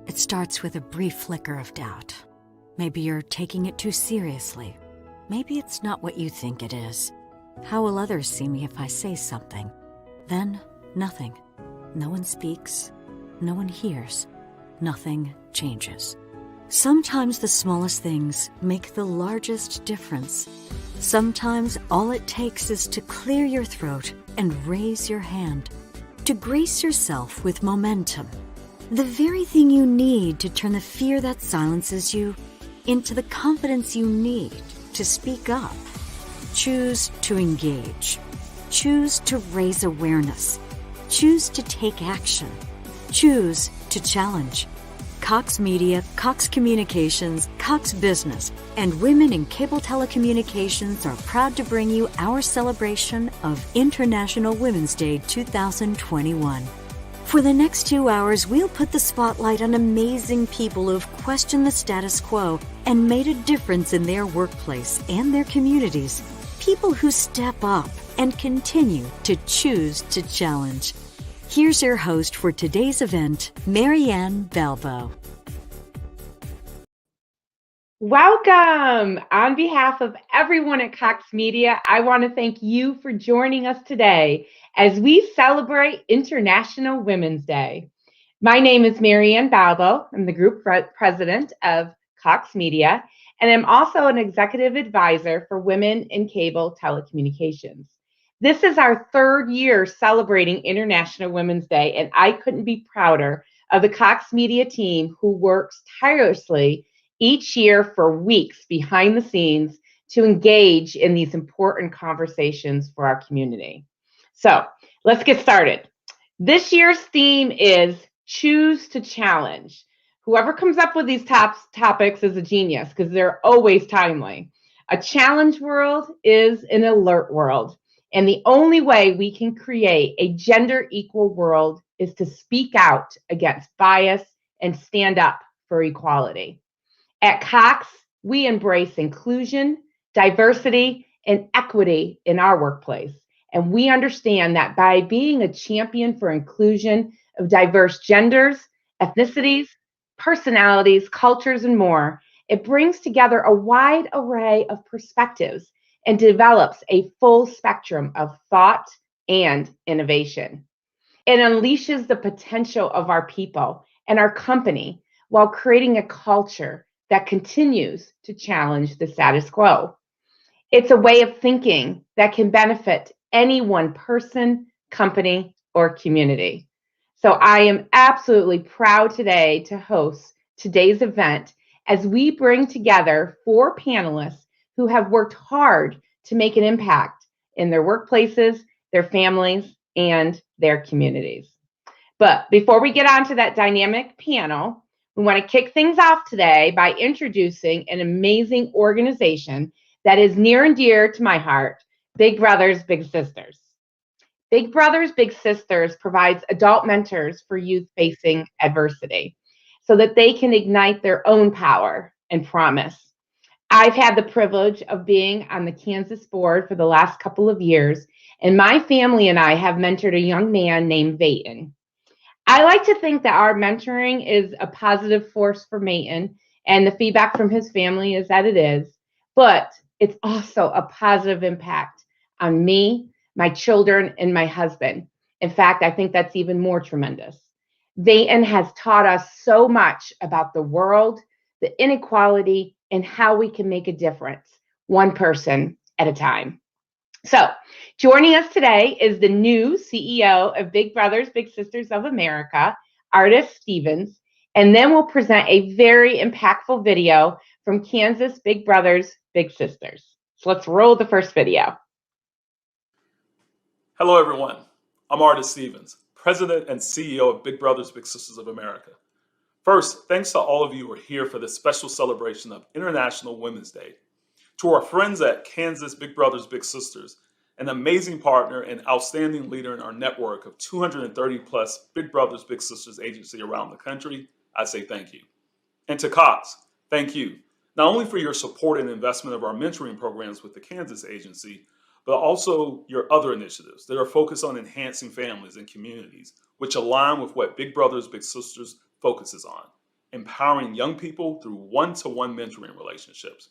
It starts with a brief flicker of doubt. Maybe you're taking it too seriously. Maybe it's not what you think it is. How will others see me if I say something? Then, nothing. No one speaks. No one hears. Nothing changes. Sometimes the smallest things make the largest difference. Sometimes all it takes is to clear your throat and raise your hand, to grace yourself with momentum. The very thing you need to turn the fear that silences you into the confidence you need to speak up. Choose to engage. Choose to raise awareness. Choose to take action. Choose to challenge. Cox Media, Cox Communications, Cox Business, and Women in Cable Telecommunications are proud to bring you our celebration of International Women's Day 2021. For the next 2 hours, we'll put the spotlight on amazing people who've questioned the status quo and made a difference in their workplace and their communities. People who step up and continue to choose to challenge. Here's your host for today's event, Marianne Balbo. Welcome! On behalf of everyone at Cox Media, I want to thank you for joining us today as we celebrate International Women's Day. My name is Marianne Balbo. I'm the group president of Cox Media, and I'm also an executive advisor for Women in Cable Telecommunications. This is our third year celebrating International Women's Day, and I couldn't be prouder of the Cox Media team who works tirelessly each year for weeks behind the scenes to engage in these important conversations for our community. So let's get started. This year's theme is Choose to Challenge. Whoever comes up with these topics is a genius because they're always timely. A challenge world is an alert world. And the only way we can create a gender equal world is to speak out against bias and stand up for equality. At Cox, we embrace inclusion, diversity, and equity in our workplace. And we understand that by being a champion for inclusion of diverse genders, ethnicities, personalities, cultures, and more, it brings together a wide array of perspectives and develops a full spectrum of thought and innovation. It unleashes the potential of our people and our company while creating a culture that continues to challenge the status quo. It's a way of thinking that can benefit any one person, company, or community. So I am absolutely proud today to host today's event as we bring together 4 panelists who have worked hard to make an impact in their workplaces, their families, and their communities. But before we get on to that dynamic panel, we want to kick things off today by introducing an amazing organization that is near and dear to my heart, Big Brothers Big Sisters. Big Brothers Big Sisters provides adult mentors for youth facing adversity so that they can ignite their own power and promise. I've had the privilege of being on the Kansas board for the last couple of years, and my family and I have mentored a young man named Benton. I like to think that our mentoring is a positive force for Benton, and the feedback from his family is that it is, but it's also a positive impact on me, my children, and my husband. In fact, I think that's even more tremendous. Benton has taught us so much about the world, the inequality, and how we can make a difference, one person at a time. So, joining us today is the new CEO of Big Brothers Big Sisters of America, Artis Stevens, and then we'll present a very impactful video from Kansas Big Brothers Big Sisters. So let's roll the first video. Hello, everyone. I'm Artis Stevens, President and CEO of Big Brothers Big Sisters of America. First, thanks to all of you who are here for this special celebration of International Women's Day. To our friends at Kansas Big Brothers Big Sisters, an amazing partner and outstanding leader in our network of 230 plus Big Brothers Big Sisters agency around the country, I say thank you. And to Cox, thank you, not only for your support and investment of our mentoring programs with the Kansas agency, but also your other initiatives that are focused on enhancing families and communities, which align with what Big Brothers Big Sisters focuses on, empowering young people through one-to-one mentoring relationships.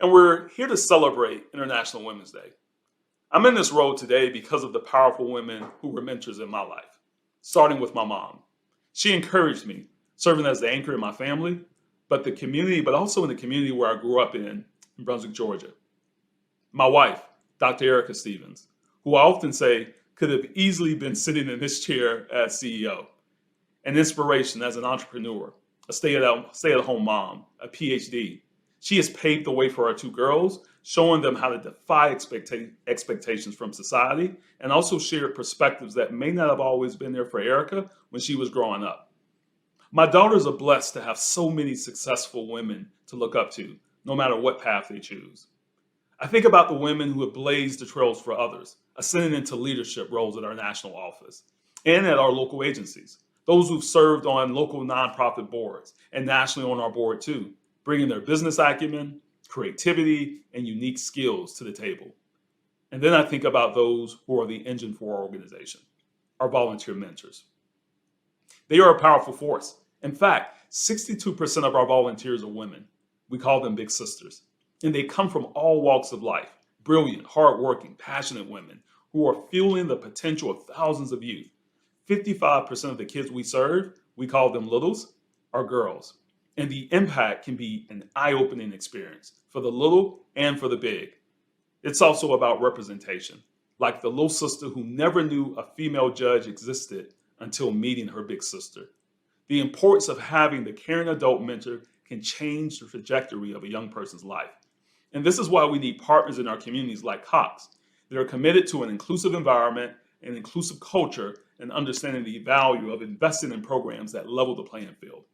And we're here to celebrate International Women's Day. I'm in this role today because of the powerful women who were mentors in my life, starting with my mom. She encouraged me, serving as the anchor in my family, but also in the community where I grew up in Brunswick, Georgia. My wife, Dr. Erica Stevens, who I often say could have easily been sitting in this chair as CEO. An inspiration as an entrepreneur, a stay-at-home mom, a PhD. She has paved the way for our two girls, showing them how to defy expectations from society, and also shared perspectives that may not have always been there for Erica when she was growing up. My daughters are blessed to have so many successful women to look up to, no matter what path they choose. I think about the women who have blazed the trails for others, ascending into leadership roles at our national office and at our local agencies. Those who've served on local nonprofit boards and nationally on our board too, bringing their business acumen, creativity, and unique skills to the table. And then I think about those who are the engine for our organization, our volunteer mentors. They are a powerful force. In fact, 62% of our volunteers are women. We call them big sisters. And they come from all walks of life, brilliant, hardworking, passionate women who are fueling the potential of thousands of youth. 55% of the kids we serve, we call them littles, are girls. And the impact can be an eye-opening experience for the little and for the big. It's also about representation, like the little sister who never knew a female judge existed until meeting her big sister. The importance of having the caring adult mentor can change the trajectory of a young person's life. And this is why we need partners in our communities like Cox that are committed to an inclusive environment, an inclusive culture, and understanding the value of investing in programs that level the playing field.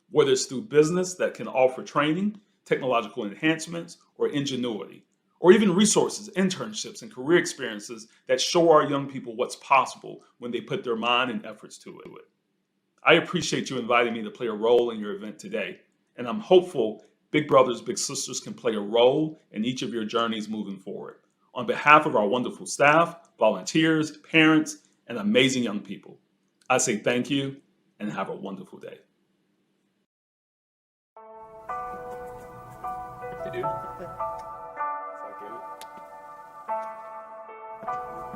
Whether it's through business that can offer training, technological enhancements, or ingenuity, or even resources, internships, and career experiences that show our young people what's possible when they put their mind and efforts to it. I appreciate you inviting me to play a role in your event today, and I'm hopeful Big Brothers, Big Sisters can play a role in each of your journeys moving forward. On behalf of our wonderful staff, volunteers, parents, and amazing young people, I say thank you and have a wonderful day. Hey, dude.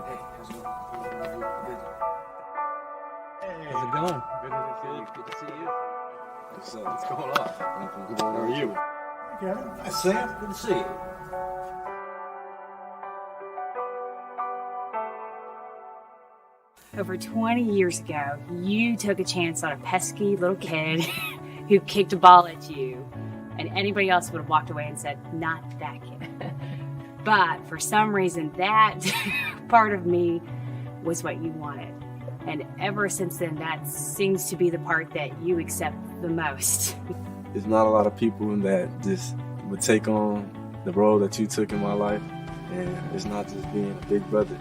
Hey, how's it going? Good. Hey, how's it going? Good to see you. What's going on? How are you? Okay. Hi, Sam. Good to see you. Over 20 years ago, you took a chance on a pesky little kid who kicked a ball at you, and anybody else would have walked away and said, not that kid. But for some reason, that part of me was what you wanted. And ever since then, that seems to be the part that you accept the most. There's not a lot of people that just would take on the role that you took in my life. And it's not just being a big brother.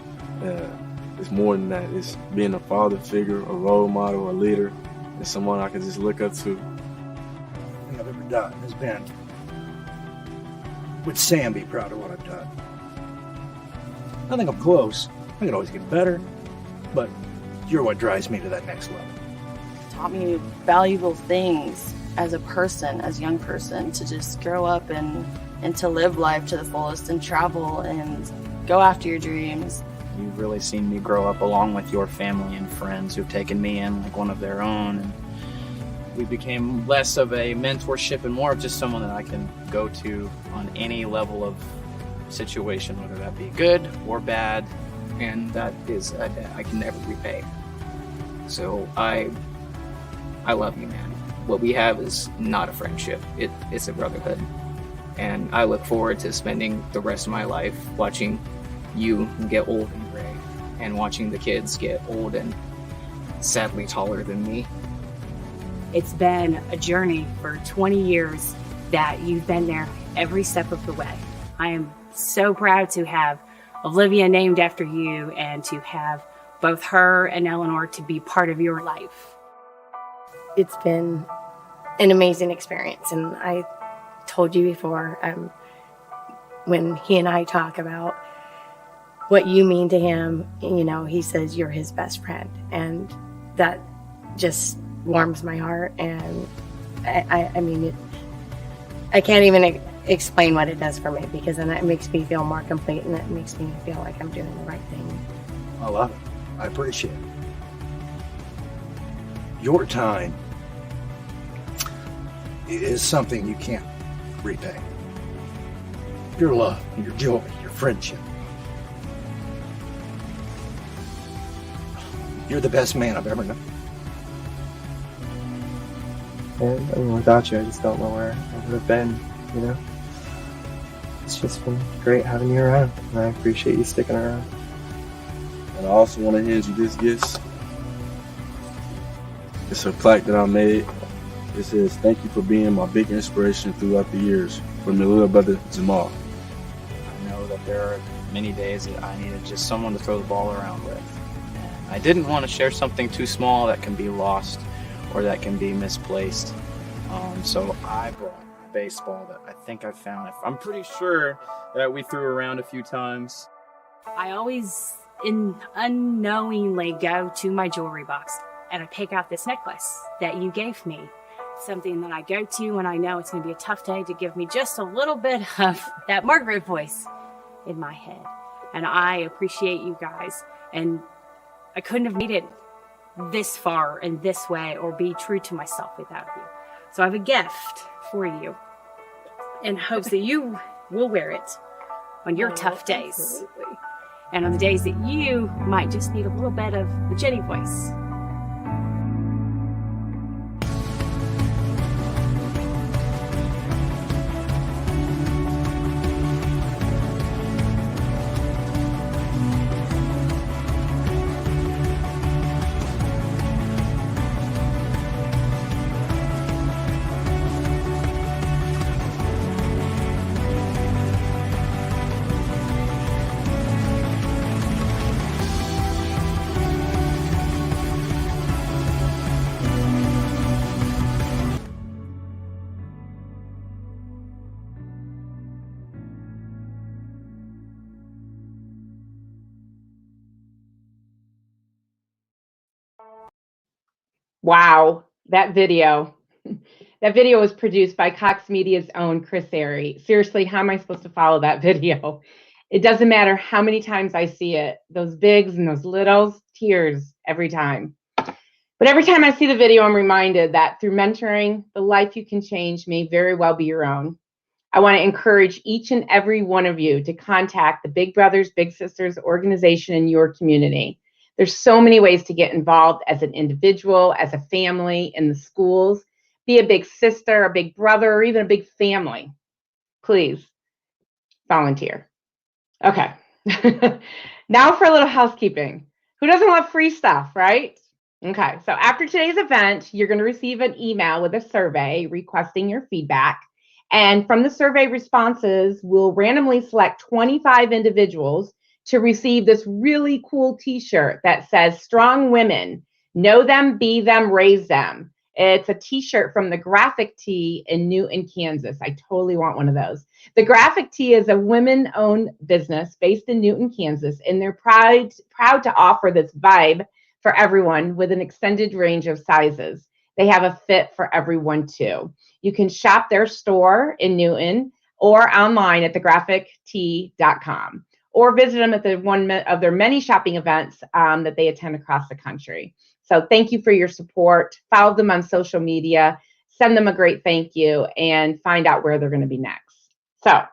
It's more than that. It's being a father figure, a role model, a leader, and someone I can just look up to. Everything I've ever done has been, would Sam be proud of what I've done? I think I'm close. I can always get better, but you're what drives me to that next level. Taught me valuable things as a person, as a young person, to just grow up and to live life to the fullest and travel and go after your dreams. You've really seen me grow up along with your family and friends who've taken me in like one of their own. And we became less of a mentorship and more of just someone that I can go to on any level of situation, whether that be good or bad. And that is a debt I can never repay. So I love you, man. What we have is not a friendship. It's a brotherhood. And I look forward to spending the rest of my life watching you get old and gray and watching the kids get old and sadly taller than me. It's been a journey for 20 years that you've been there every step of the way. I am so proud to have Olivia named after you and to have both her and Eleanor to be part of your life. It's been an amazing experience, and I told you before, when he and I talk about what you mean to him, you know, he says you're his best friend, and that just warms my heart, and I mean, I can't even explain what it does for me, because then it makes me feel more complete, and it makes me feel like I'm doing the right thing. I love it. I appreciate it. Your time is something you can't repay. Your love, your joy, your friendship. You're the best man I've ever known. And I mean, without you, I just don't know where I would have been, you know? It's just been great having you around, and I appreciate you sticking around. And I also want to hand you this gift. It's a plaque that I made. It says, "Thank you for being my big inspiration throughout the years," from your little brother, Jamal. I know that there are many days that I needed just someone to throw the ball around with. And I didn't want to share something too small that can be lost or that can be misplaced. So I brought a baseball that I think I found. I'm pretty sure that we threw around a few times. I always unknowingly go to my jewelry box and I pick out this necklace that you gave me. Something that I go to when I know it's going to be a tough day, to give me just a little bit of that Margaret voice in my head. And I appreciate you guys. And I couldn't have made it this far and this way or be true to myself without you. So I have a gift for you in hopes that you will wear it on your tough days. Absolutely. And on the days that you might just need a little bit of the Jenny voice. Wow, that video. That video was produced by Cox Media's own Chris Airy. Seriously, how am I supposed to follow that video? It doesn't matter how many times I see it. Those bigs and those littles, tears every time. But every time I see the video, I'm reminded that through mentoring, the life you can change may very well be your own. I want to encourage each and every one of you to contact the Big Brothers Big Sisters organization in your community. There's so many ways to get involved as an individual, as a family, in the schools. Be a big sister, a big brother, or even a big family. Please volunteer. Okay. Now for a little housekeeping. Who doesn't love free stuff, right? Okay. So after today's event, you're going to receive an email with a survey requesting your feedback. And from the survey responses, we'll randomly select 25 individuals to receive this really cool t-shirt that says "Strong Women, Know Them, Be Them, Raise Them." It's a t-shirt from the Graphic Tee in Newton, Kansas. I totally want one of those. The Graphic Tee is a women-owned business based in Newton, Kansas, and they're proud to offer this vibe for everyone with an extended range of sizes. They have a fit for everyone too. You can shop their store in Newton or online at thegraphictee.com. or visit them at the one of their many shopping events that they attend across the country. So thank you for your support. Follow them on social media, send them a great thank you, and find out where they're going to be next. So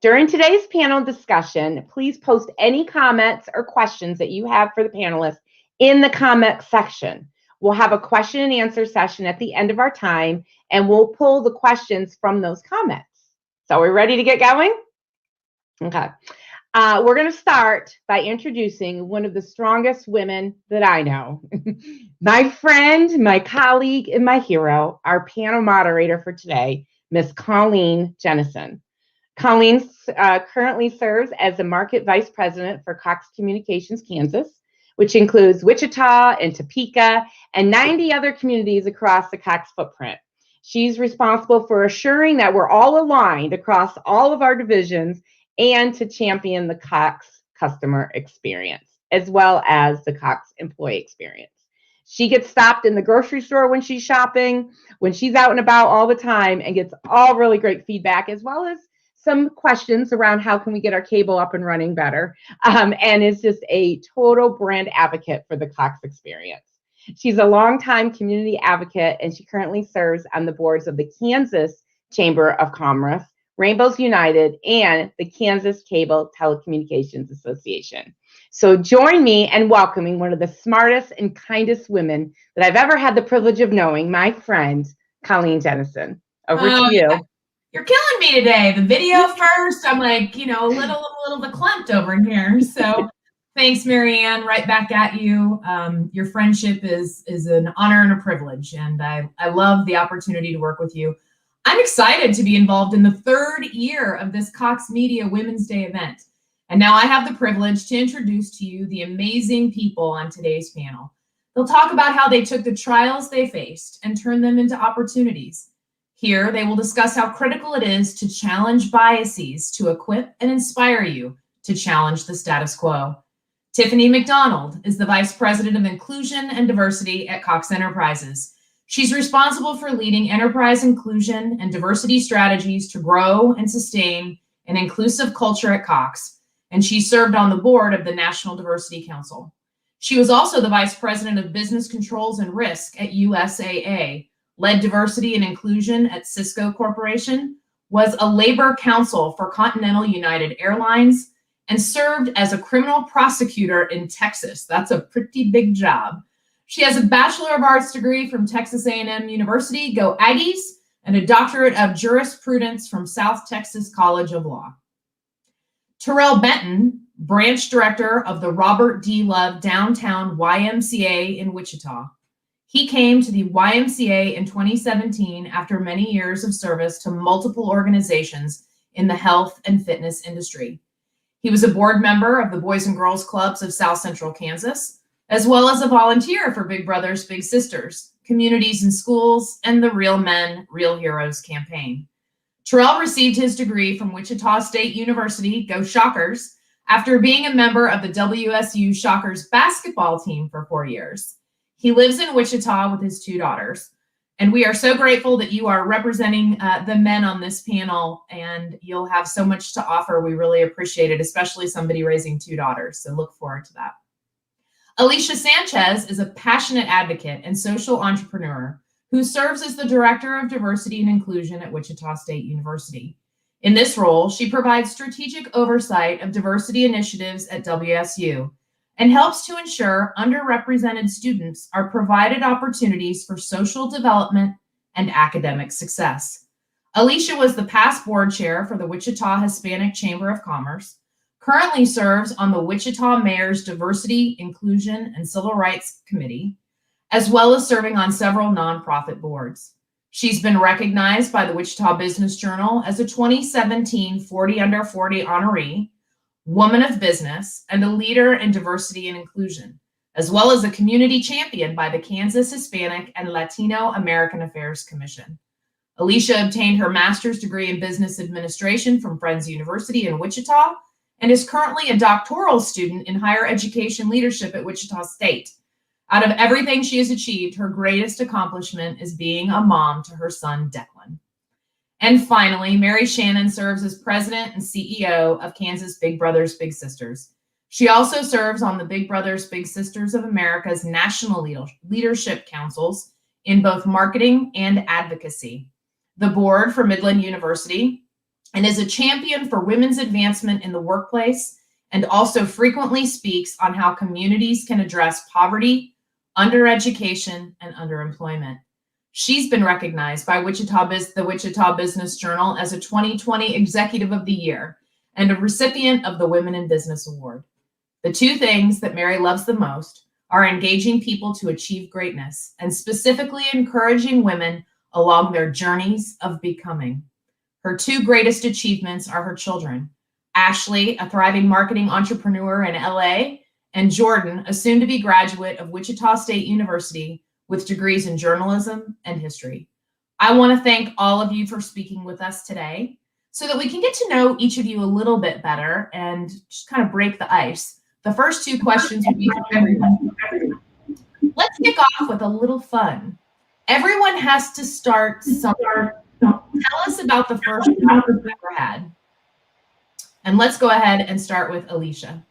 during today's panel discussion, please post any comments or questions that you have for the panelists in the comment section. We'll have a question and answer session at the end of our time, and we'll pull the questions from those comments. So we're ready to get going? Okay. We're going to start by introducing one of the strongest women that I know. My friend, my colleague, and my hero, our panel moderator for today, Miss Colleen Jennison. Colleen currently serves as the Market Vice President for Cox Communications Kansas, which includes Wichita and Topeka and 90 other communities across the Cox footprint. She's responsible for assuring that we're all aligned across all of our divisions and to champion the Cox customer experience, as well as the Cox employee experience. She gets stopped in the grocery store when she's shopping, when she's out and about all the time, and gets all really great feedback, as well as some questions around how can we get our cable up and running better, and is just a total brand advocate for the Cox experience. She's a longtime community advocate, and she currently serves on the boards of the Kansas Chamber of Commerce, Rainbows United, and the Kansas Cable Telecommunications Association. So join me in welcoming one of the smartest and kindest women that I've ever had the privilege of knowing, my friend, Colleen Jennison. Over to you. You're killing me today. The video first, I'm like, a little verklempt over in here. So thanks, Marianne. Right back at you. Your friendship is an honor and a privilege, and I love the opportunity to work with you. I'm excited to be involved in the 3rd year of this Cox Media Women's Day event. And now I have the privilege to introduce to you the amazing people on today's panel. They'll talk about how they took the trials they faced and turned them into opportunities. Here, they will discuss how critical it is to challenge biases to equip and inspire you to challenge the status quo. Tiffanie McDonald is the Vice President of Inclusion and Diversity at Cox Enterprises. She's responsible for leading enterprise inclusion and diversity strategies to grow and sustain an inclusive culture at Cox, and she served on the board of the National Diversity Council. She was also the Vice President of Business Controls and Risk at USAA, led diversity and inclusion at Cisco Corporation, was a labor counsel for Continental United Airlines, and served as a criminal prosecutor in Texas. That's a pretty big job. She has a Bachelor of Arts degree from Texas A&M University, go Aggies, and a doctorate of jurisprudence from South Texas College of Law. Terrell Benton, branch director of the Robert D. Love Downtown YMCA in Wichita. He came to the YMCA in 2017 after many years of service to multiple organizations in the health and fitness industry. He was a board member of the Boys and Girls Clubs of South Central Kansas, as well as a volunteer for Big Brothers Big Sisters, Communities in Schools, and the Real Men, Real Heroes campaign. Terrell received his degree from Wichita State University, go Shockers, after being a member of the WSU Shockers basketball team for 4 years. He lives in Wichita with his 2 daughters, and we are so grateful that you are representing the men on this panel, and you'll have so much to offer. We really appreciate it, especially somebody raising 2 daughters, so look forward to that. Alicia Sanchez is a passionate advocate and social entrepreneur who serves as the Director of Diversity and Inclusion at Wichita State University. In this role, she provides strategic oversight of diversity initiatives at WSU and helps to ensure underrepresented students are provided opportunities for social development and academic success. Alicia was the past board chair for the Wichita Hispanic Chamber of Commerce, currently serves on the Wichita Mayor's Diversity, Inclusion, and Civil Rights Committee, as well as serving on several nonprofit boards. She's been recognized by the Wichita Business Journal as a 2017 40 Under 40 honoree, woman of business, and a leader in diversity and inclusion, as well as a community champion by the Kansas Hispanic and Latino American Affairs Commission. Alicia obtained her master's degree in business administration from Friends University in Wichita and is currently a doctoral student in higher education leadership at Wichita State. Out of everything she has achieved, her greatest accomplishment is being a mom to her son, Declan. And finally, Mary Shannon serves as president and CEO of Kansas Big Brothers Big Sisters. She also serves on the Big Brothers Big Sisters of America's national leadership councils in both marketing and advocacy, the board for Midland University, and is a champion for women's advancement in the workplace, and also frequently speaks on how communities can address poverty, undereducation, and underemployment. She's been recognized by the Wichita Business Journal as a 2020 Executive of the Year and a recipient of the Women in Business Award. The 2 things that Mary loves the most are engaging people to achieve greatness and specifically encouraging women along their journeys of becoming. Her 2 greatest achievements are her children, Ashley, a thriving marketing entrepreneur in LA, and Jordan, a soon-to-be graduate of Wichita State University with degrees in journalism and history. I want to thank all of you for speaking with us today so that we can get to know each of you a little bit better and just kind of break the ice. The first 2 questions will be for everyone. let's kick off with a little fun. Everyone has to start somewhere. Tell us about the first job you've ever had. And let's go ahead and start with Alicia.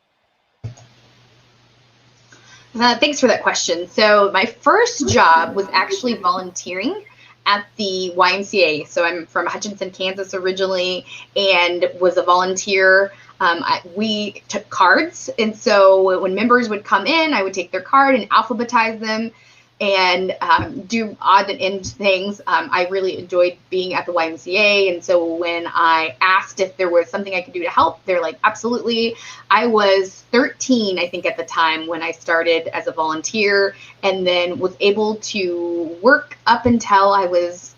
Thanks for that question. So my first job was actually volunteering at the YMCA. So I'm from Hutchinson, Kansas originally, and was a volunteer. We took cards, and so when members would come in, I would take their card and alphabetize them and do odd and end things. I really enjoyed being at the YMCA, and so when I asked if there was something I could do to help, they're like, absolutely. I was 13, I think, at the time when I started as a volunteer, and then was able to work up until I was,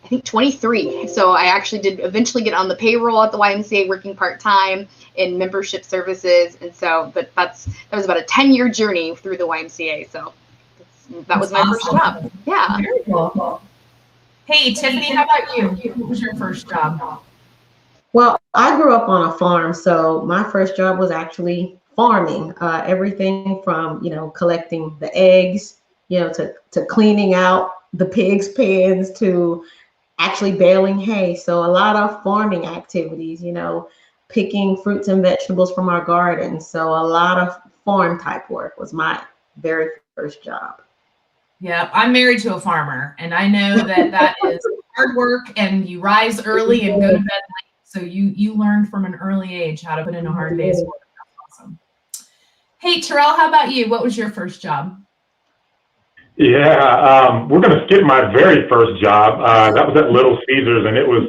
I think, 23. So I actually did eventually get on the payroll at the YMCA, working part-time in membership services. And so, but that was about a 10-year journey through the YMCA. So that was my first job. Yeah. Very cool. Hey, Tiffanie, how about you? What was your first job? Well, I grew up on a farm, so my first job was actually farming. Everything from, collecting the eggs, to cleaning out the pigs' pens, to actually baling hay. So a lot of farming activities, picking fruits and vegetables from our gardens. So a lot of farm type work was my very first job. Yeah, I'm married to a farmer, and I know that is hard work, and you rise early and go to bed late. So you learned from an early age how to put in a hard day's work. That's awesome. Hey, Terrell, how about you? What was your first job? Yeah, we're going to skip my very first job. That was at Little Caesars, and it was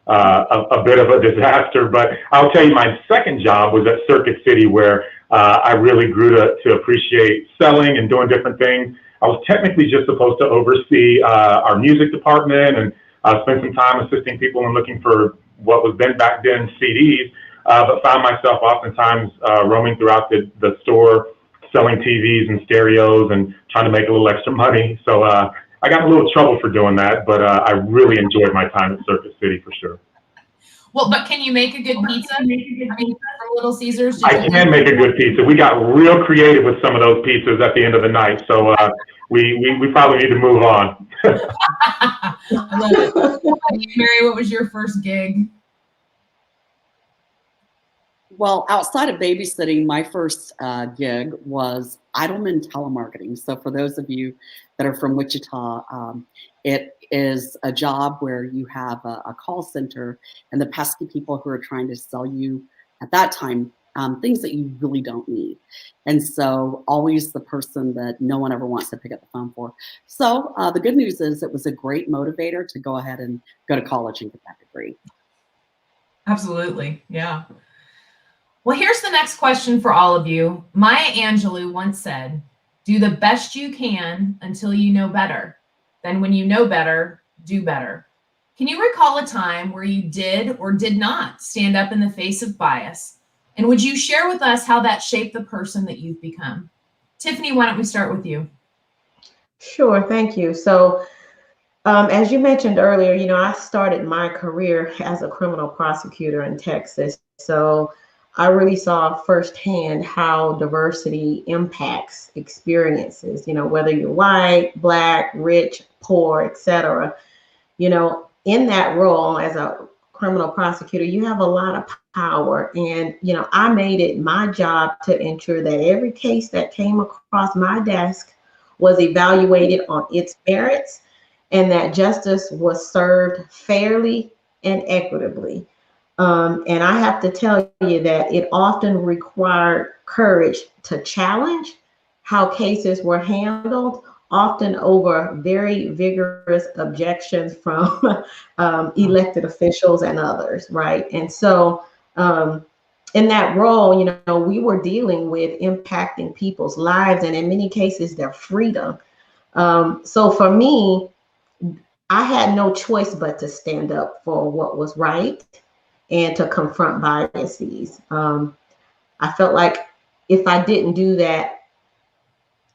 a bit of a disaster. But I'll tell you, my second job was at Circuit City, where I really grew to appreciate selling and doing different things. I was technically just supposed to oversee our music department and spend some time assisting people in looking for what was back then CDs, but found myself oftentimes roaming throughout the store, selling TVs and stereos and trying to make a little extra money. So I got in a little trouble for doing that, but I really enjoyed my time at Circuit City for sure. Well, but can you make a good pizza? I mean, from Little Caesars? I can make a good pizza. We got real creative with some of those pizzas at the end of the night. So we probably need to move on. I love it. Mary, what was your first gig? Well, outside of babysitting, my first gig was Idleman Telemarketing. So for those of you that are from Wichita, it is a job where you have a call center and the pesky people who are trying to sell you at that time things that you really don't need. And so always the person that no one ever wants to pick up the phone for. So the good news is it was a great motivator to go ahead and go to college and get that degree. Absolutely. Yeah. Well, here's the next question for all of you. Maya Angelou once said, do the best you can until you know better. Then when you know better, do better. Can you recall a time where you did or did not stand up in the face of bias? And would you share with us how that shaped the person that you've become? Tiffanie, why don't we start with you? Sure, thank you. So as you mentioned earlier, I started my career as a criminal prosecutor in Texas. So I really saw firsthand how diversity impacts experiences, whether you're white, black, rich, poor, etc. In that role as a criminal prosecutor, you have a lot of power. And, I made it my job to ensure that every case that came across my desk was evaluated on its merits and that justice was served fairly and equitably. And I have to tell you that it often required courage to challenge how cases were handled, often over very vigorous objections from elected officials and others, right? And so in that role, we were dealing with impacting people's lives and in many cases their freedom. So for me, I had no choice but to stand up for what was right and to confront biases. I felt like if I didn't do that,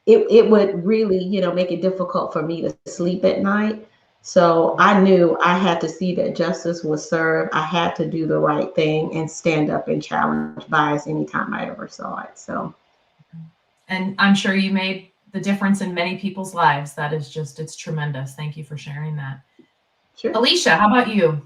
it would really, make it difficult for me to sleep at night. So I knew I had to see that justice was served. I had to do the right thing and stand up and challenge bias anytime I ever saw it. So, and I'm sure you made the difference in many people's lives. That is just, it's tremendous. Thank you for sharing that. Sure. Alicia, how about you?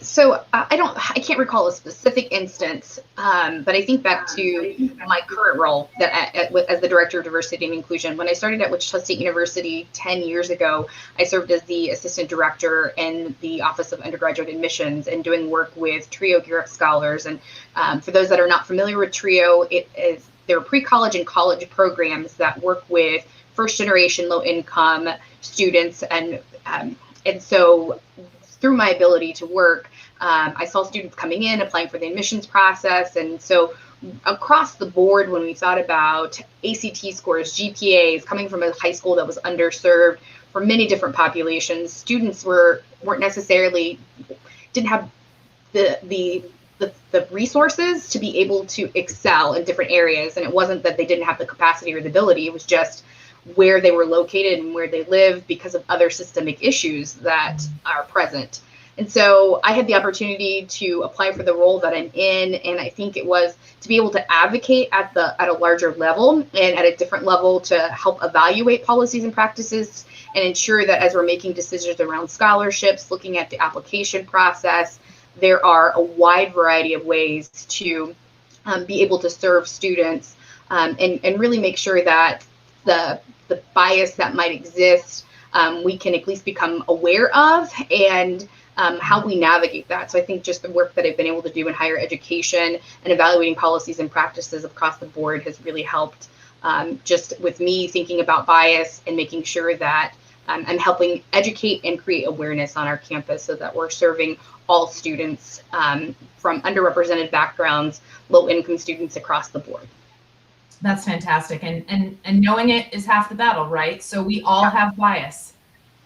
So I can't recall a specific instance, but I think back to my current role that as the Director of Diversity and Inclusion. When I started at Wichita State University 10 years ago, I served as the Assistant Director in the Office of Undergraduate Admissions and doing work with TRIO Gear Up Scholars. And for those that are not familiar with TRIO, there are pre-college and college programs that work with first-generation low-income students, and so through my ability to work, I saw students coming in, applying for the admissions process. And so across the board, when we thought about ACT scores, GPAs, coming from a high school that was underserved for many different populations, students weren't necessarily, didn't have the resources to be able to excel in different areas. And it wasn't that they didn't have the capacity or the ability, it was just where they were located and where they live because of other systemic issues that are present. And so I had the opportunity to apply for the role that I'm in, and I think it was to be able to advocate at a larger level and at a different level to help evaluate policies and practices and ensure that as we're making decisions around scholarships, looking at the application process, there are a wide variety of ways to be able to serve students and really make sure that the bias that might exist, we can at least become aware of, and how we navigate that. So I think just the work that I've been able to do in higher education and evaluating policies and practices across the board has really helped, just with me thinking about bias and making sure that I'm helping educate and create awareness on our campus so that we're serving all students from underrepresented backgrounds, low-income students across the board. That's fantastic. And knowing it is half the battle, right? So we all have bias,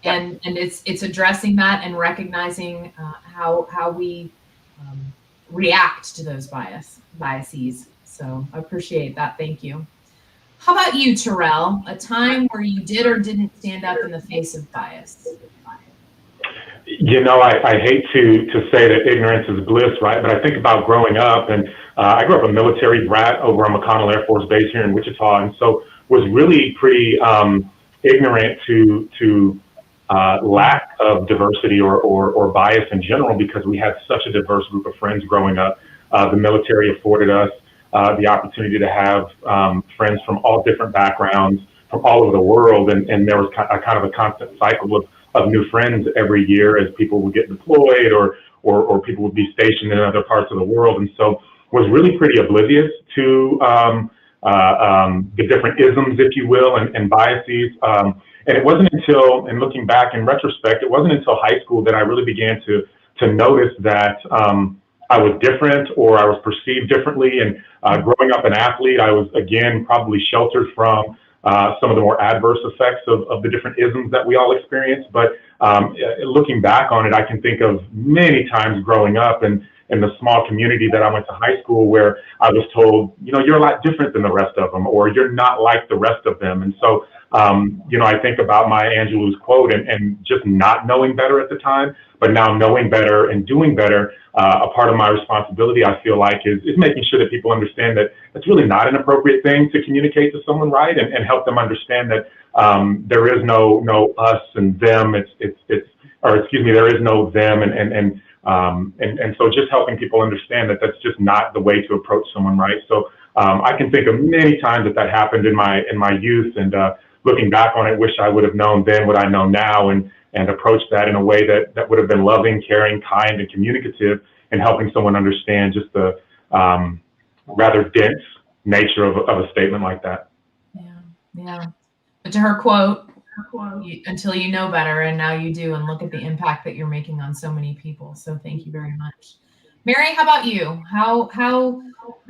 and it's addressing that and recognizing how we react to those biases. So I appreciate that. Thank you. How about you, Terrell? A time where you did or didn't stand up in the face of bias? You know, I hate to say that ignorance is bliss, right? But I think about growing up, and I grew up a military brat over on McDonald Air Force Base here in Wichita, and so was really pretty ignorant to lack of diversity or bias in general, because we had such a diverse group of friends growing up. The military afforded us the opportunity to have friends from all different backgrounds, from all over the world, and there was kind of a constant cycle of new friends every year as people would get deployed or people would be stationed in other parts of the world. And so was really pretty oblivious to the different isms, if you will, and biases. And it wasn't until, and looking back in retrospect, it wasn't until high school that I really began to notice that I was different, or I was perceived differently. And growing up an athlete, I was, again, probably sheltered from some of the more adverse effects of the different isms that we all experience. But looking back on it, I can think of many times growing up and in the small community that I went to high school where I was told, you know, you're a lot different than the rest of them, or you're not like the rest of them. And so, you know, I think about Maya Angelou's quote and just not knowing better at the time, but now knowing better and doing better. A part of my responsibility, I feel like, is making sure that people understand that it's really not an appropriate thing to communicate to someone, right? And help them understand that there is no us and them. There is no them, and so just helping people understand that that's just not the way to approach someone, right? So I can think of many times that happened in my youth, and looking back on it, wish I would have known then what I know now, and approached that in a way that would have been loving, caring, kind, and communicative, and helping someone understand just the rather dense nature of a statement like that. Yeah. But to her quote, until you know better, and now you do, and look at the impact that you're making on so many people. So thank you very much. Mary, how about you? How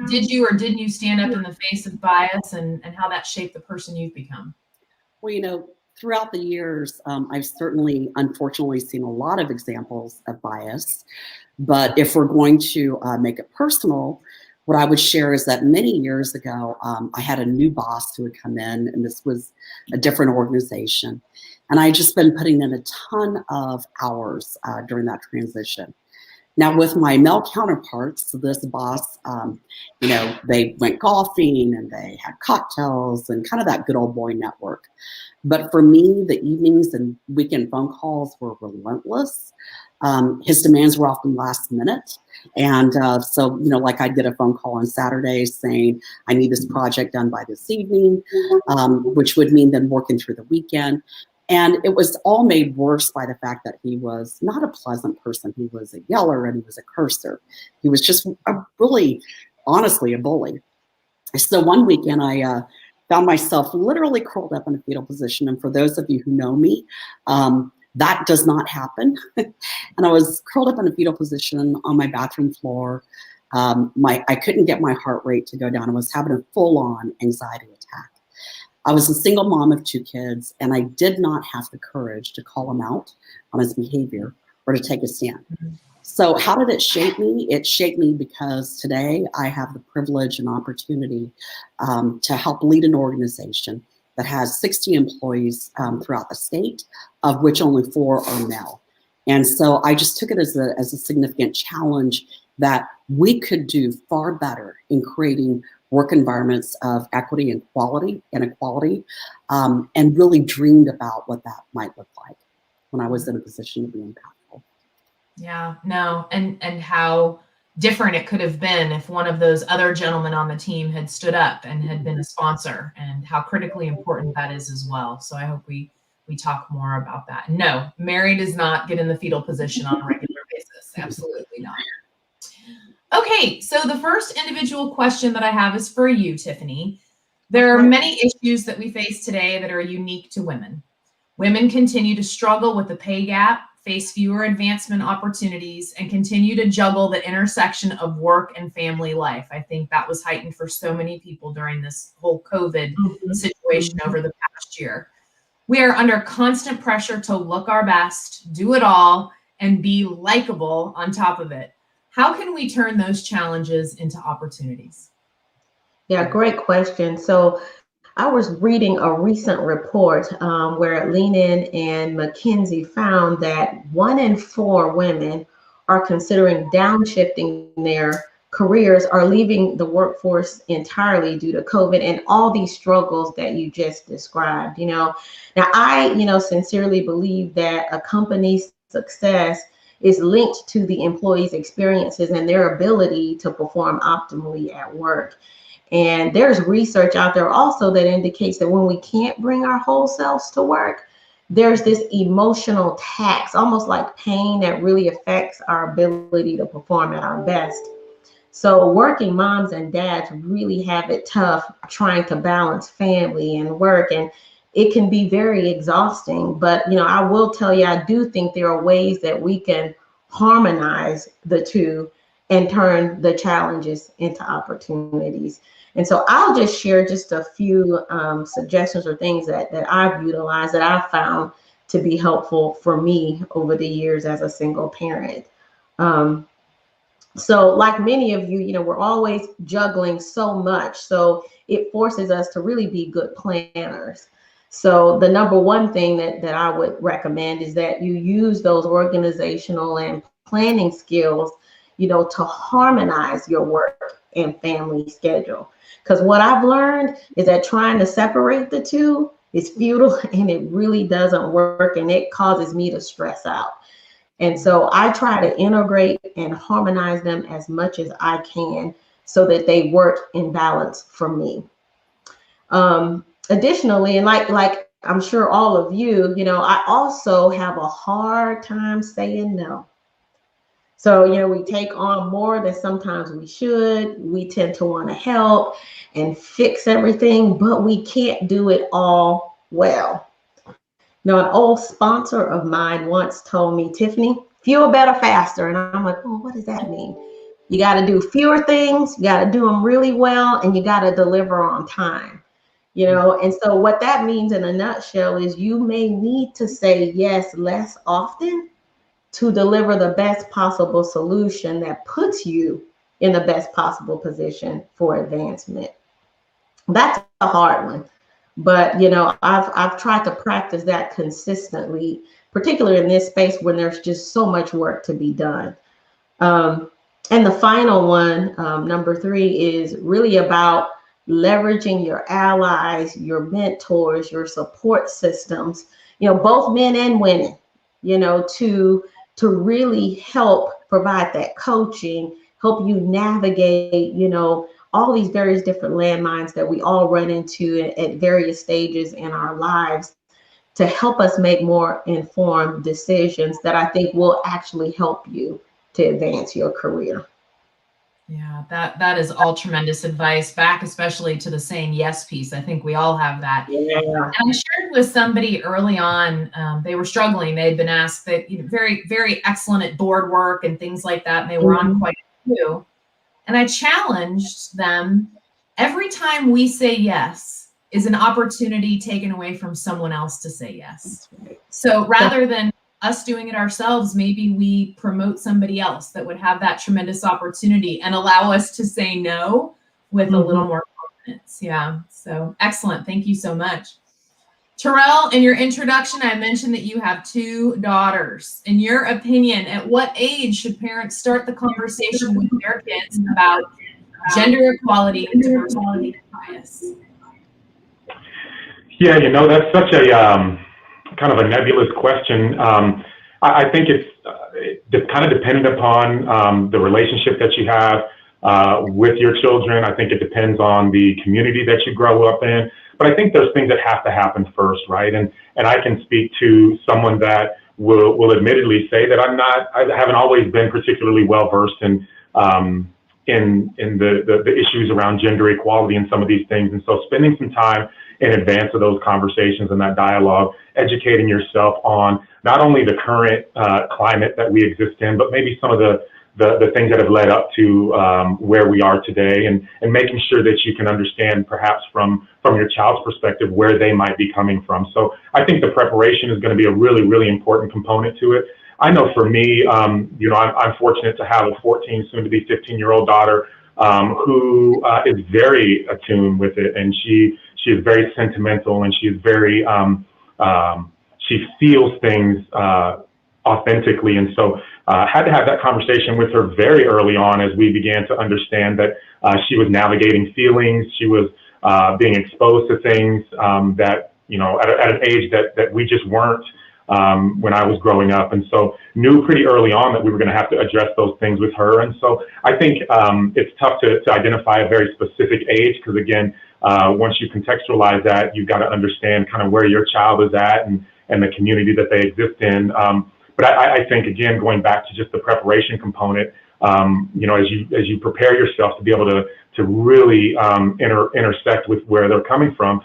did you or didn't you stand up in the face of bias, and how that shaped the person you've become? Well, you know, throughout the years, I've certainly, unfortunately, seen a lot of examples of bias. But if we're going to make it personal, what I would share is that many years ago, I had a new boss who had come in, and this was a different organization. And I had just been putting in a ton of hours during that transition. Now, with my male counterparts, this boss, they went golfing and they had cocktails and kind of that good old boy network. But for me, the evenings and weekend phone calls were relentless. His demands were often last minute. And so, like I'd get a phone call on Saturdays saying, I need this project done by this evening, which would mean then working through the weekend. And it was all made worse by the fact that he was not a pleasant person. He was a yeller and he was a cursor. He was just honestly, a bully. So one weekend I found myself literally curled up in a fetal position. And for those of you who know me, that does not happen. And I was curled up in a fetal position on my bathroom floor. I couldn't get my heart rate to go down. I was having a full-on anxiety attack. I was a single mom of 2 kids, and I did not have the courage to call him out on his behavior or to take a stand. So how did it shape me? It shaped me because today I have the privilege and opportunity to help lead an organization that has 60 employees throughout the state, of which only 4 are male. And so I just took it as a significant challenge that we could do far better in creating work environments of equity and equality, and really dreamed about what that might look like when I was in a position to be impactful. Yeah, no, and how different it could have been if one of those other gentlemen on the team had stood up and had been a sponsor, and how critically important that is as well. So I hope we talk more about that. No, Mary does not get in the fetal position on a regular basis. Absolutely not. Okay, so the first individual question that I have is for you, Tiffanie. There are many issues that we face today that are unique to women. Women continue to struggle with the pay gap, face fewer advancement opportunities, and continue to juggle the intersection of work and family life. I think that was heightened for so many people during this whole COVID situation over the past year. We are under constant pressure to look our best, do it all, and be likable on top of it. How can we turn those challenges into opportunities? Yeah, great question. So I was reading a recent report where Lean In and McKinsey found that 1 in 4 women are considering downshifting their careers or leaving the workforce entirely due to COVID and all these struggles that you just described. Now I, sincerely believe that a company's success is linked to the employees' experiences and their ability to perform optimally at work. And there's research out there also that indicates that when we can't bring our whole selves to work, there's this emotional tax, almost like pain, that really affects our ability to perform at our best. So working moms and dads really have it tough trying to balance family and work, and it can be very exhausting. But, I will tell you, I do think there are ways that we can harmonize the two and turn the challenges into opportunities. And so I'll just share just a few suggestions or things that I've utilized that I've found to be helpful for me over the years as a single parent. So like many of you, we're always juggling so much. So it forces us to really be good planners. So the number one thing that I would recommend is that you use those organizational and planning skills, to harmonize your work and family schedule. Because what I've learned is that trying to separate the two is futile, and it really doesn't work, and it causes me to stress out. And so I try to integrate and harmonize them as much as I can so that they work in balance for me. Additionally, and like I'm sure all of you, I also have a hard time saying no. So, we take on more than sometimes we should. We tend to want to help and fix everything, but we can't do it all well. Now, an old sponsor of mine once told me, Tiffanie, fewer, better, faster. And I'm like, oh, what does that mean? You got to do fewer things, you got to do them really well, and you got to deliver on time. And so what that means in a nutshell is you may need to say yes less often to deliver the best possible solution that puts you in the best possible position for advancement. That's a hard one, but I've tried to practice that consistently, particularly in this space when there's just so much work to be done. And the final one, number 3, is really about leveraging your allies, your mentors, your support systems, both men and women, to really help provide that coaching, help you navigate, all these various different landmines that we all run into at various stages in our lives, to help us make more informed decisions that I think will actually help you to advance your career. Yeah, that is all tremendous advice, back especially to the saying yes piece. I think we all have that. Yeah. And I shared with somebody early on, they were struggling. They'd been asked that, very, very excellent at board work and things like that, and they were on quite a few. And I challenged them, every time we say yes is an opportunity taken away from someone else to say yes. So rather than us doing it ourselves, maybe we promote somebody else that would have that tremendous opportunity and allow us to say no with a little more confidence. Yeah, so excellent. Thank you so much. Terrell, in your introduction, I mentioned that you have 2 daughters. In your opinion, at what age should parents start the conversation with their kids about gender equality and diversity and bias? Yeah, that's such a kind of a nebulous question. I think it's kind of dependent upon the relationship that you have with your children. I think it depends on the community that you grow up in. But I think there's things that have to happen first, right? And I can speak to someone that will admittedly say that I haven't always been particularly well versed in the issues around gender equality and some of these things. And so spending some time in advance of those conversations and that dialogue, educating yourself on not only the current climate that we exist in, but maybe some of the things that have led up to where we are today, and making sure that you can understand perhaps from your child's perspective where they might be coming from. So I think the preparation is going to be a really, really important component to it. I know for me, I'm fortunate to have a 14, soon to be 15-year-old daughter who is very attuned with it, and she is very sentimental, and she is very she feels things authentically. And so had to have that conversation with her very early on as we began to understand that she was navigating feelings. She was being exposed to things that, at an age that we just weren't when I was growing up. And so knew pretty early on that we were going to have to address those things with her. And so I think it's tough to identify a very specific age, because again, once you contextualize that, you've got to understand kind of where your child is at and the community that they exist in. But I think, again, going back to just the preparation component, as you prepare yourself to be able to really intersect with where they're coming from,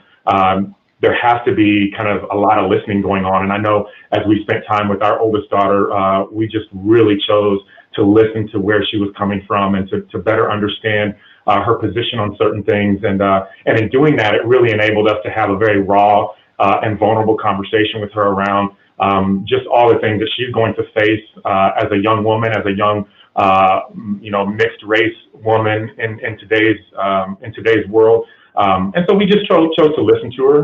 there has to be kind of a lot of listening going on. And I know as we spent time with our oldest daughter, we just really chose to listen to where she was coming from and to better understand her position on certain things. And in doing that, it really enabled us to have a very raw and vulnerable conversation with her around just all the things that she's going to face as a young woman, as a young, mixed race woman in today's world. And so we just chose to listen to her.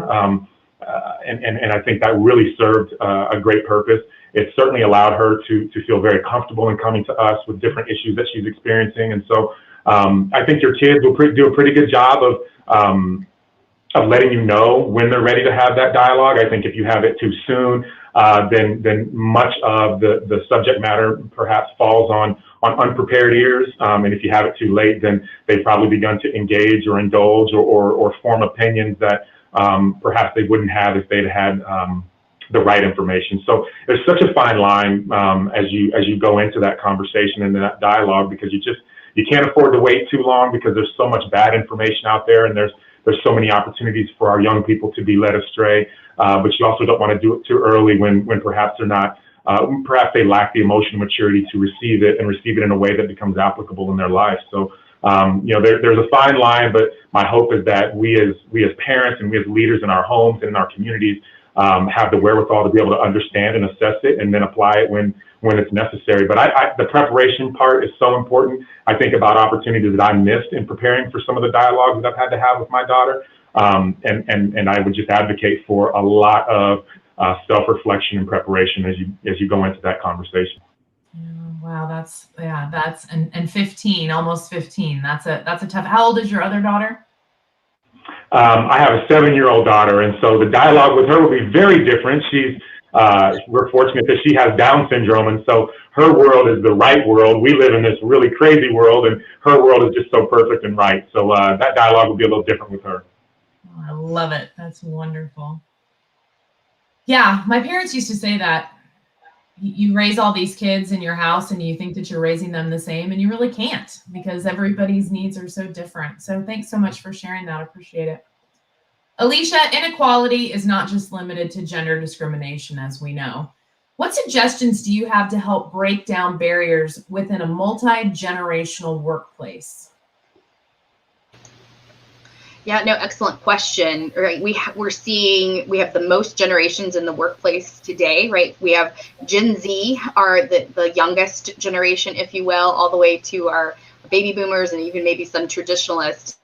And I think that really served a great purpose. It certainly allowed her to feel very comfortable in coming to us with different issues that she's experiencing. And so I think your kids will do a pretty good job of letting you know when they're ready to have that dialogue. I think if you have it too soon, then much of the subject matter perhaps falls on unprepared ears. And if you have it too late, then they've probably begun to engage or indulge or form opinions that perhaps they wouldn't have if they'd had the right information. So there's such a fine line as you go into that conversation and that dialogue, because you can't afford to wait too long, because there's so much bad information out there, and there's so many opportunities for our young people to be led astray. But you also don't want to do it too early when perhaps they're not, perhaps they lack the emotional maturity to receive it in a way that becomes applicable in their life. So, there's a fine line, but my hope is that we as parents and we as leaders in our homes and in our communities have the wherewithal to be able to understand and assess it and then apply it when it's necessary. But the preparation part is so important. I think about opportunities that I missed in preparing for some of the dialogues that I've had to have with my daughter. And I would just advocate for a lot of self-reflection and preparation as you go into that conversation. Wow, that's and 15, almost 15. That's a tough. How old is your other daughter? I have a 7-year-old daughter, and so the dialogue with her will be very different. We're fortunate that she has Down syndrome, and so her world is the right world. We live in this really crazy world, and her world is just so perfect and right. So that dialogue will be a little different with her. Oh, I love it. That's wonderful. Yeah, my parents used to say that you raise all these kids in your house and you think that you're raising them the same, and you really can't, because everybody's needs are so different. So thanks so much for sharing that. I appreciate it. Alicia, inequality is not just limited to gender discrimination, as we know. What suggestions do you have to help break down barriers within a multi-generational workplace? Yeah, no, excellent question. Right, we have the most generations in the workplace today, right? We have Gen Z, are the youngest generation, if you will, all the way to our baby boomers and even maybe some traditionalists,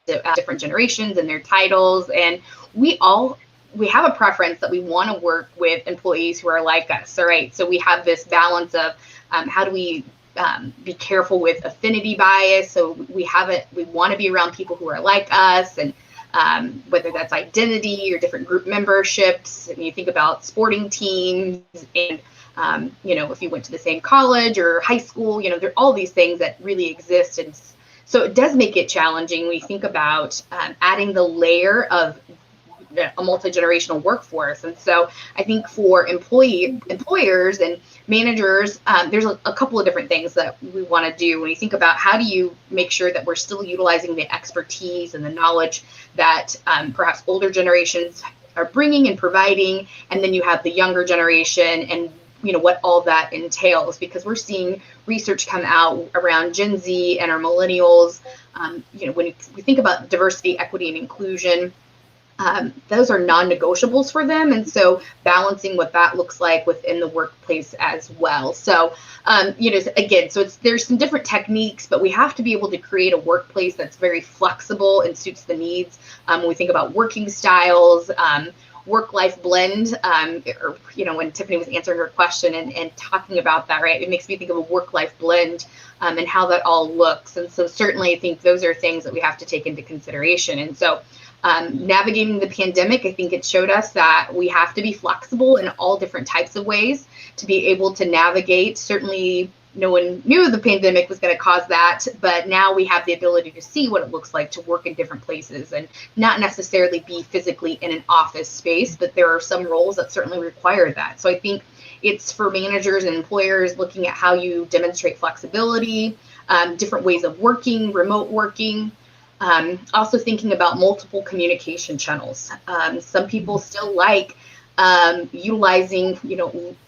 different generations and their titles. And we have a preference that we want to work with employees who are like us. All right, so we have this balance of how do we be careful with affinity bias. So we want to be around people who are like us, and whether that's identity or different group memberships. When you think about sporting teams and, if you went to the same college or high school, there are all these things that really exist. And so it does make it challenging when you think about adding the layer of a multi-generational workforce. And so I think for employers and managers, there's a couple of different things that we want to do when you think about how do you make sure that we're still utilizing the expertise and the knowledge that perhaps older generations are bringing and providing, and then you have the younger generation and what all that entails, because we're seeing research come out around Gen Z and our millennials. When we think about diversity, equity, and inclusion, those are non-negotiables for them. And so balancing what that looks like within the workplace as well. So, again, there's some different techniques, but we have to be able to create a workplace that's very flexible and suits the needs. When we think about working styles, work-life blend, when Tiffanie was answering her question and talking about that, right, it makes me think of a work-life blend and how that all looks. And so certainly I think those are things that we have to take into consideration. And so navigating the pandemic, I think it showed us that we have to be flexible in all different types of ways to be able to navigate. Certainly no one knew the pandemic was going to cause that, but now we have the ability to see what it looks like to work in different places and not necessarily be physically in an office space, but there are some roles that certainly require that. So I think it's for managers and employers looking at how you demonstrate flexibility, different ways of working, remote working. Also thinking about multiple communication channels. Some people still like utilizing,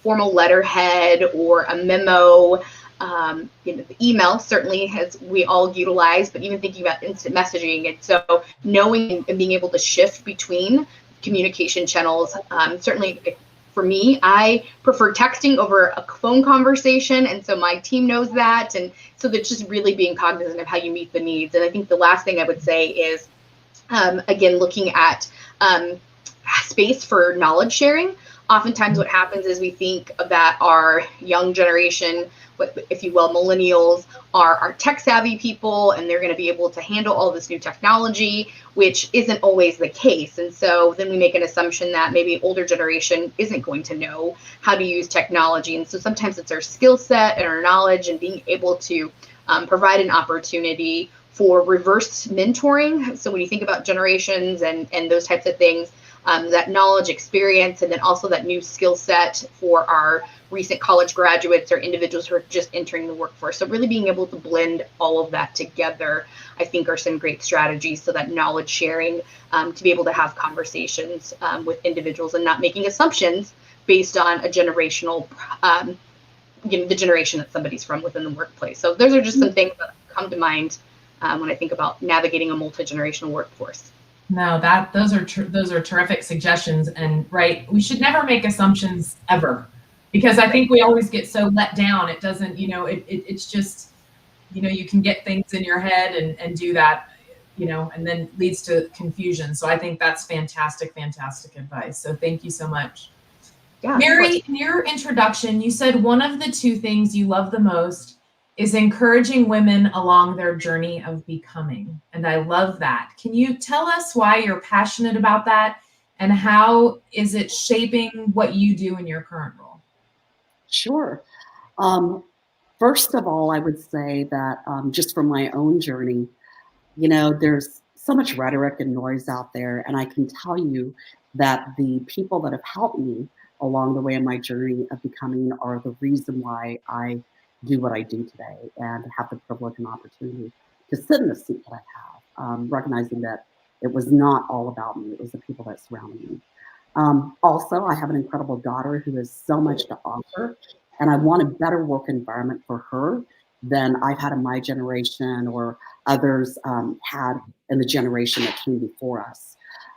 formal letterhead or a memo. The email certainly we all utilize, but even thinking about instant messaging. And so knowing and being able to shift between communication channels, certainly for me, I prefer texting over a phone conversation. And so my team knows that. And so they're just really being cognizant of how you meet the needs. And I think the last thing I would say is, again, looking at space for knowledge sharing. Oftentimes what happens is we think that our young generation, if you will, millennials, are tech savvy people, and they're going to be able to handle all this new technology, which isn't always the case. And so then we make an assumption that maybe older generation isn't going to know how to use technology. And so sometimes it's our skill set and our knowledge and being able to provide an opportunity for reverse mentoring. So when you think about generations and those types of things, that knowledge, experience, and then also that new skill set for our recent college graduates or individuals who are just entering the workforce. So really being able to blend all of that together, I think, are some great strategies. So that knowledge sharing, to be able to have conversations with individuals and not making assumptions based on a generational, the generation that somebody's from within the workplace. So those are just some things that come to mind when I think about navigating a multi-generational workforce. No, those are terrific suggestions. And right, we should never make assumptions ever, because I think we always get so let down. It doesn't, it's just, you can get things in your head and do that, and then leads to confusion. So I think that's fantastic advice. So thank you so much. Yeah, Mary, in your introduction, you said one of the two things you love the most is encouraging women along their journey of becoming. And I love that. Can you tell us why you're passionate about that and how is it shaping what you do in your current role? Sure. First of all, I would say that just from my own journey, you know, there's so much rhetoric and noise out there. And I can tell you that the people that have helped me along the way in my journey of becoming are the reason why I do what I do today and have the privilege and opportunity to sit in the seat that I have, recognizing that it was not all about me, it was the people that surrounded me. Also, I have an incredible daughter who has so much to offer, and I want a better work environment for her than I've had in my generation or others had in the generation that came before us.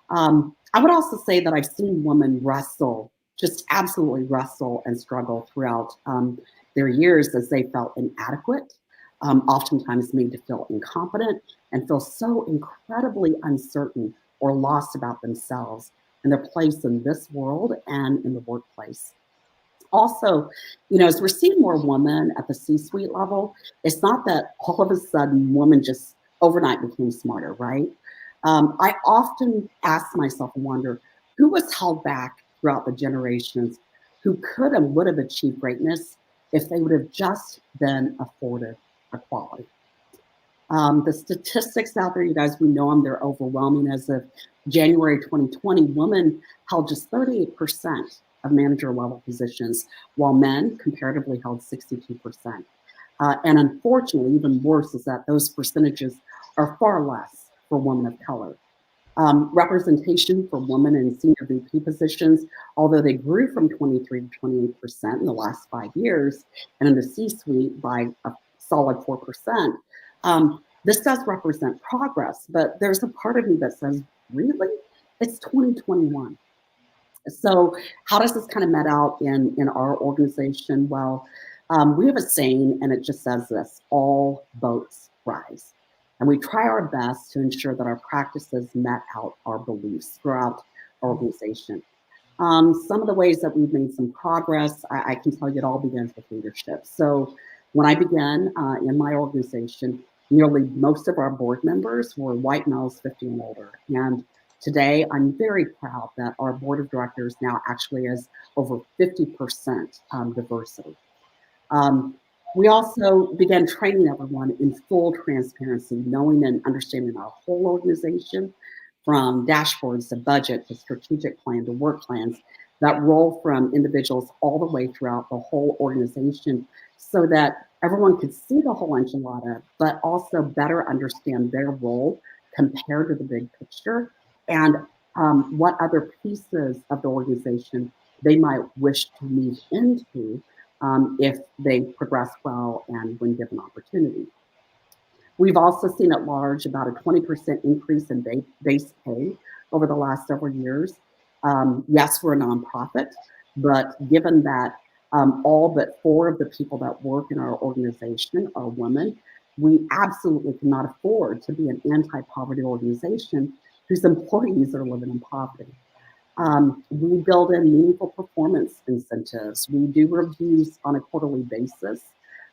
I would also say that I've seen women wrestle, just absolutely wrestle and struggle throughout their years as they felt inadequate, oftentimes made to feel incompetent and feel so incredibly uncertain or lost about themselves and their place in this world and in the workplace. Also, you know, as we're seeing more women at the C-suite level, it's not that all of a sudden women just overnight became smarter, right? I often ask myself and wonder, who was held back throughout the generations who could and would have achieved greatness if they would have just been afforded equality? The statistics out there, you guys, we know them, they're overwhelming. As of January 2020, women held just 38% of manager level positions, while men comparatively held 62%. And unfortunately, even worse is that those percentages are far less for women of color. Representation for women in senior VP positions, although they grew from 23 to 28% in the last 5 years, and in the C-suite by a solid 4%, this does represent progress, but there's a part of me that says, really? It's 2021. So how does this kind of met out in our organization? Well, we have a saying, and it just says this: all boats rise. And we try our best to ensure that our practices met out our beliefs throughout our organization. Some of the ways that we've made some progress, I can tell you it all begins with leadership. So when I began in my organization, nearly most of our board members were white males 50 and older. And today, I'm very proud that our board of directors now actually has over 50% diversity. We also began training everyone in full transparency, knowing and understanding our whole organization, from dashboards to budget to strategic plan to work plans, that roll from individuals all the way throughout the whole organization, so that everyone could see the whole enchilada, but also better understand their role compared to the big picture, and what other pieces of the organization they might wish to move into if they progress well and when given opportunity. We've also seen at large about a 20% increase in base pay over the last several years. Yes, we're a nonprofit, but given that all but 4 of the people that work in our organization are women, we absolutely cannot afford to be an anti-poverty organization whose employees are living in poverty. We build in meaningful performance incentives. We do reviews on a quarterly basis.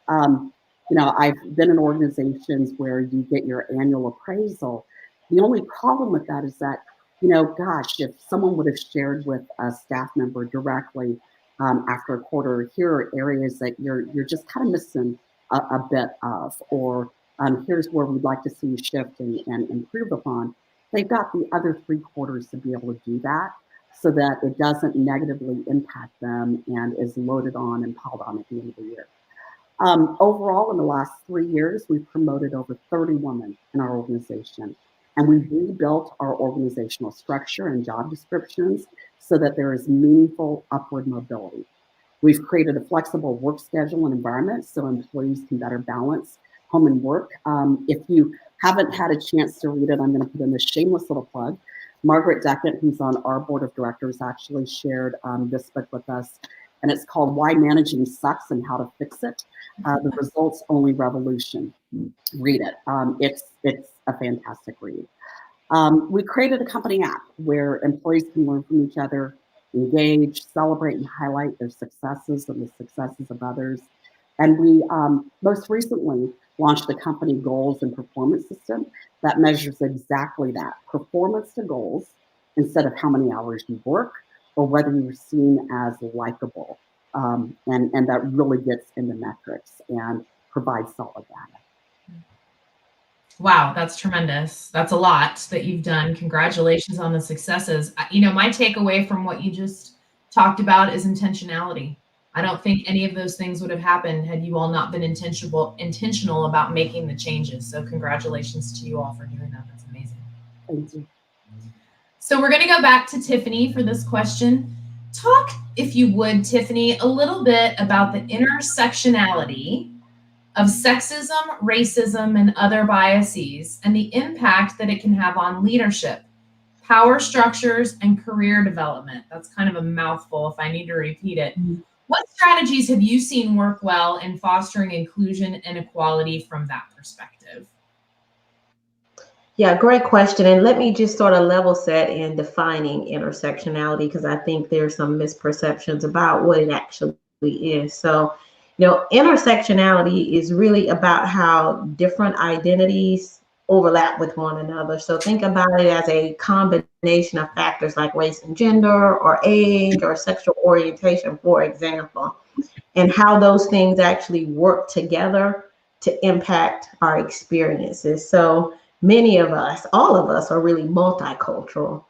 You know, I've been in organizations where you get your annual appraisal. The only problem with that is that, you know, gosh, if someone would have shared with a staff member directly after a quarter, here are areas that you're just kind of missing a bit of, or here's where we'd like to see you shift and improve upon. They've got the other 3 quarters to be able to do that, so that it doesn't negatively impact them and is loaded on and piled on at the end of the year. Overall, in the last 3 years, we've promoted over 30 women in our organization, and we've rebuilt our organizational structure and job descriptions so that there is meaningful upward mobility. We've created a flexible work schedule and environment so employees can better balance home and work. If you haven't had a chance to read it, I'm going to put in this shameless little plug. Margaret Deckett, who's on our board of directors, actually shared this book with us, and it's called Why Managing Sucks and How to Fix It. The Results Only Revolution. Read it. It's a fantastic read. We created a company app where employees can learn from each other, engage, celebrate, and highlight their successes and the successes of others. And we most recently launched the company goals and performance system that measures exactly that, performance to goals, instead of how many hours you work or whether you're seen as likable. And that really gets into metrics and provides solid data. Wow, that's tremendous. That's a lot that you've done. Congratulations on the successes. You know, my takeaway from what you just talked about is intentionality. I don't think any of those things would have happened had you all not been intentional about making the changes. So congratulations to you all for doing that. That's amazing. Thank you. So we're going to go back to Tiffanie for this question. Talk, if you would, Tiffanie, a little bit about the intersectionality of sexism, racism, and other biases, and the impact that it can have on leadership, power structures, and career development. That's kind of a mouthful if I need to repeat it. What strategies have you seen work well in fostering inclusion and equality from that perspective? Yeah, great question. And let me just sort of level set in defining intersectionality, because I think there's some misperceptions about what it actually is. So, you know, intersectionality is really about how different identities overlap with one another. So think about it as a combination of factors like race and gender, or age, or sexual orientation, for example, and how those things actually work together to impact our experiences. So many of us, all of us, are really multicultural,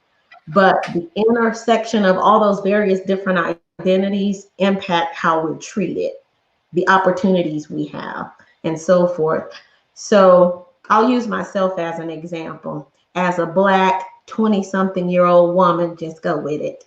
but the intersection of all those various different identities impact how we're treated, the opportunities we have, and so forth. So I'll use myself as an example. As a Black 20-something-year-old woman, just go with it,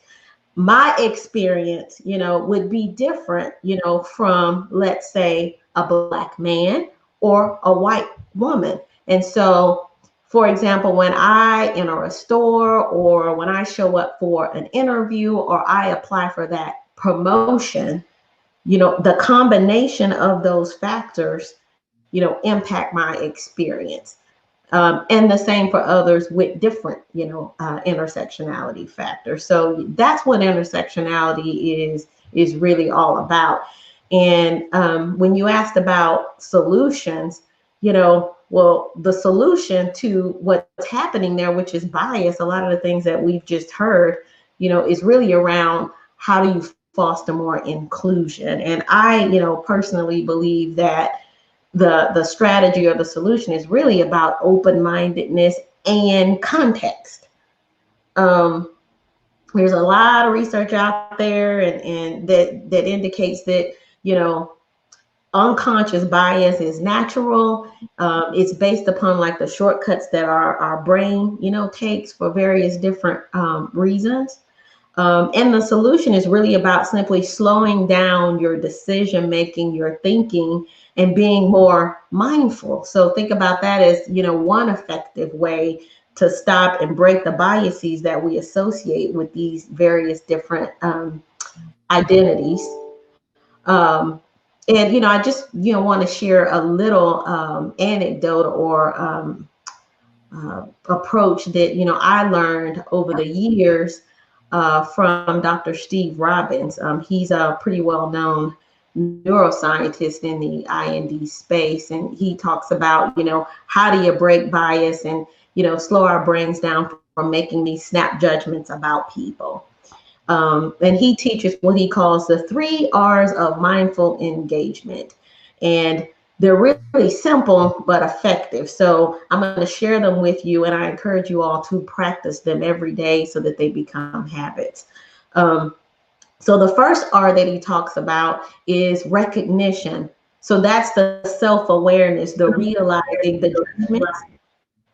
my experience, you know, would be different, you know, from, let's say, a Black man or a white woman. And so, for example, when I enter a store, or when I show up for an interview, or I apply for that promotion, you know, the combination of those factors, you know, impact my experience. And the same for others with different, you know, intersectionality factors. So that's what intersectionality is really all about. And when you asked about solutions, you know, well, the solution to what's happening there, which is bias, a lot of the things that we've just heard, you know, is really around how do you foster more inclusion. And I, you know, personally believe that the strategy or the solution is really about open-mindedness and context. There's a lot of research out there and that indicates that, you know, unconscious bias is natural. It's based upon like the shortcuts that our brain, you know, takes for various different reasons. And the solution is really about simply slowing down your decision making, your thinking, and being more mindful. So think about that as, you know, one effective way to stop and break the biases that we associate with these various different identities. And, you know, I just, you know, want to share a little anecdote or approach that, you know, I learned over the years from Dr. Steve Robbins. He's a pretty well-known neuroscientist in the IND space. And he talks about, you know, how do you break bias and, you know, slow our brains down from making these snap judgments about people. And he teaches what he calls the 3 R's of mindful engagement. And they're really simple, but effective. So I'm going to share them with you, and I encourage you all to practice them every day so that they become habits. So the first R that he talks about is recognition. So that's the self-awareness, the realizing the judgments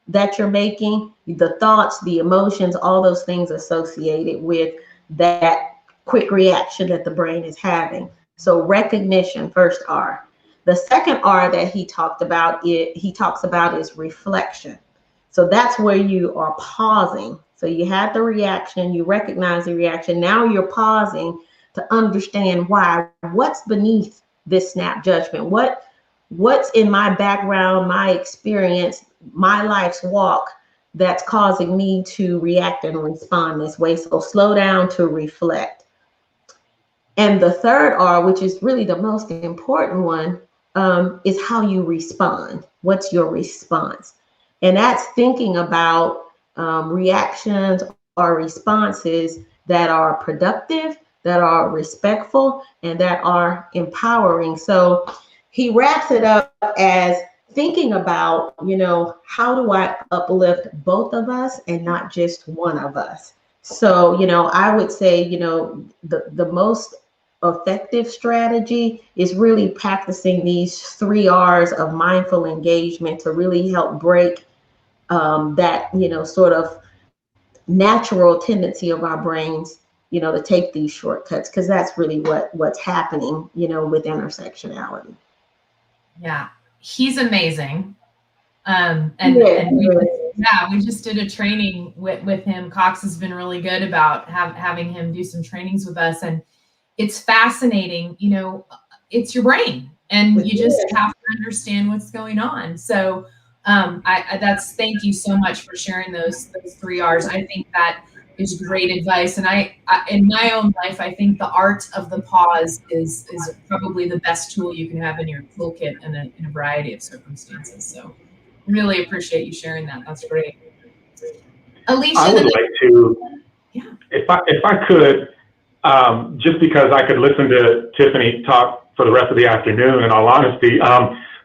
that you're making, the thoughts, the emotions, all those things associated with that quick reaction that the brain is having. So recognition, first R. The second R that he talks about is reflection. So that's where you are pausing. So you had the reaction, you recognize the reaction. Now you're pausing to understand why. What's beneath this snap judgment? What's in my background, my experience, my life's walk that's causing me to react and respond this way? So slow down to reflect. And the third R, which is really the most important one, is how you respond. What's your response? And that's thinking about reactions or responses that are productive, that are respectful, and that are empowering. So he wraps it up as thinking about, how do I uplift both of us and not just one of us? So, I would say, the most effective strategy is really practicing these 3 R's of mindful engagement to really help break that, sort of natural tendency of our brains, to take these shortcuts, because that's really what's happening, with intersectionality. Yeah, he's amazing. And we just did a training with him. Cox has been really good about having him do some trainings with us, and it's fascinating. It's your brain, and you just have to understand what's going on. So thank you so much for sharing those 3 R's. I think that is great advice. And I in my own life, I think the art of the pause is probably the best tool you can have in your toolkit in a variety of circumstances. So really appreciate you sharing that. That's great. Alicia, I would like to, if I could, just because I could listen to Tiffanie talk for the rest of the afternoon, in all honesty.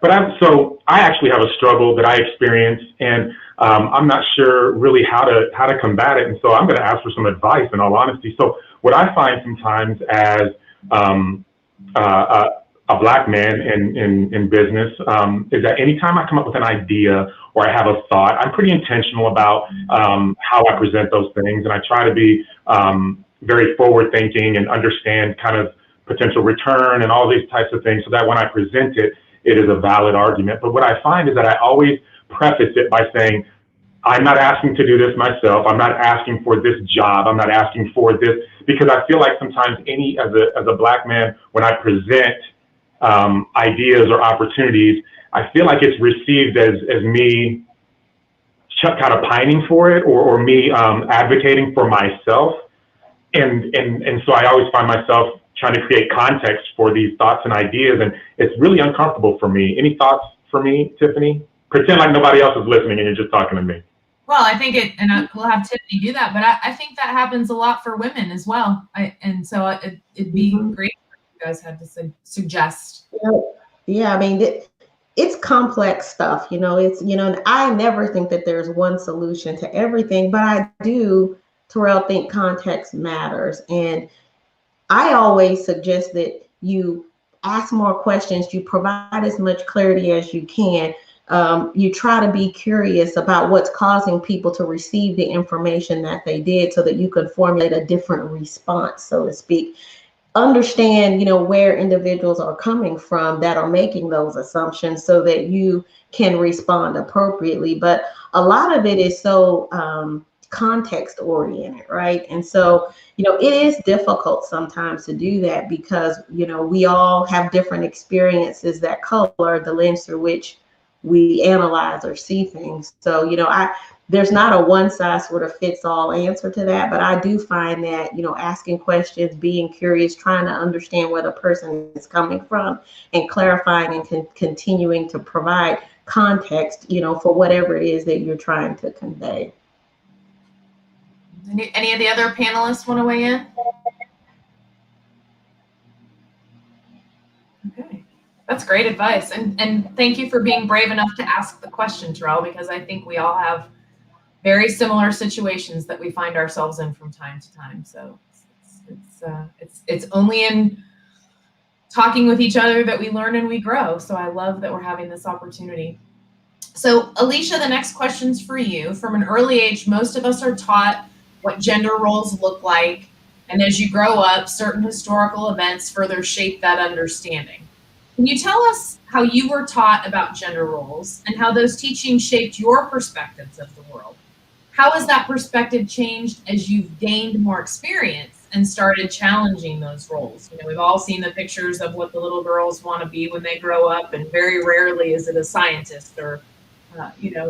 But I actually have a struggle that I experience, and I'm not sure really how to combat it. And so I'm going to ask for some advice, in all honesty. So what I find sometimes as a Black man in business is that anytime I come up with an idea or I have a thought, I'm pretty intentional about how I present those things, and I try to be very forward thinking and understand kind of potential return and all these types of things, so that when I present it, it is a valid argument. But what I find is that I always preface it by saying, I'm not asking to do this myself. I'm not asking for this job. I'm not asking for this, because I feel like sometimes as a Black man, when I present ideas or opportunities, I feel like it's received as me kind of pining for it, or me advocating for myself. And so I always find myself trying to create context for these thoughts and ideas, and it's really uncomfortable for me. Any thoughts for me, Tiffanie? Pretend like nobody else is listening and you're just talking to me. Well, I think we'll have Tiffanie do that, but I think that happens a lot for women as well. So it'd be great if you guys had to suggest. Yeah, I mean, it's complex stuff, and I never think that there's one solution to everything, but I do, Terrell, think context matters. And I always suggest that you ask more questions, you provide as much clarity as you can. You try to be curious about what's causing people to receive the information that they did, so that you can formulate a different response, so to speak. Understand, where individuals are coming from that are making those assumptions, so that you can respond appropriately. But a lot of it is so context oriented, right? And so, it is difficult sometimes to do that, because, we all have different experiences that color the lens through which we analyze or see things. So, there's not a one size sort of fits all answer to that, but I do find that, asking questions, being curious, trying to understand where the person is coming from, and clarifying and continuing to provide context, for whatever it is that you're trying to convey. Any of the other panelists want to weigh in? Okay, that's great advice. And thank you for being brave enough to ask the question, Terrell, because I think we all have very similar situations that we find ourselves in from time to time. So it's only in talking with each other that we learn and we grow. So I love that we're having this opportunity. So Alicia, the next question's for you. From an early age, most of us are taught what gender roles look like. And as you grow up, certain historical events further shape that understanding. Can you tell us how you were taught about gender roles and how those teachings shaped your perspectives of the world? How has that perspective changed as you've gained more experience and started challenging those roles? We've all seen the pictures of what the little girls want to be when they grow up, and very rarely is it a scientist or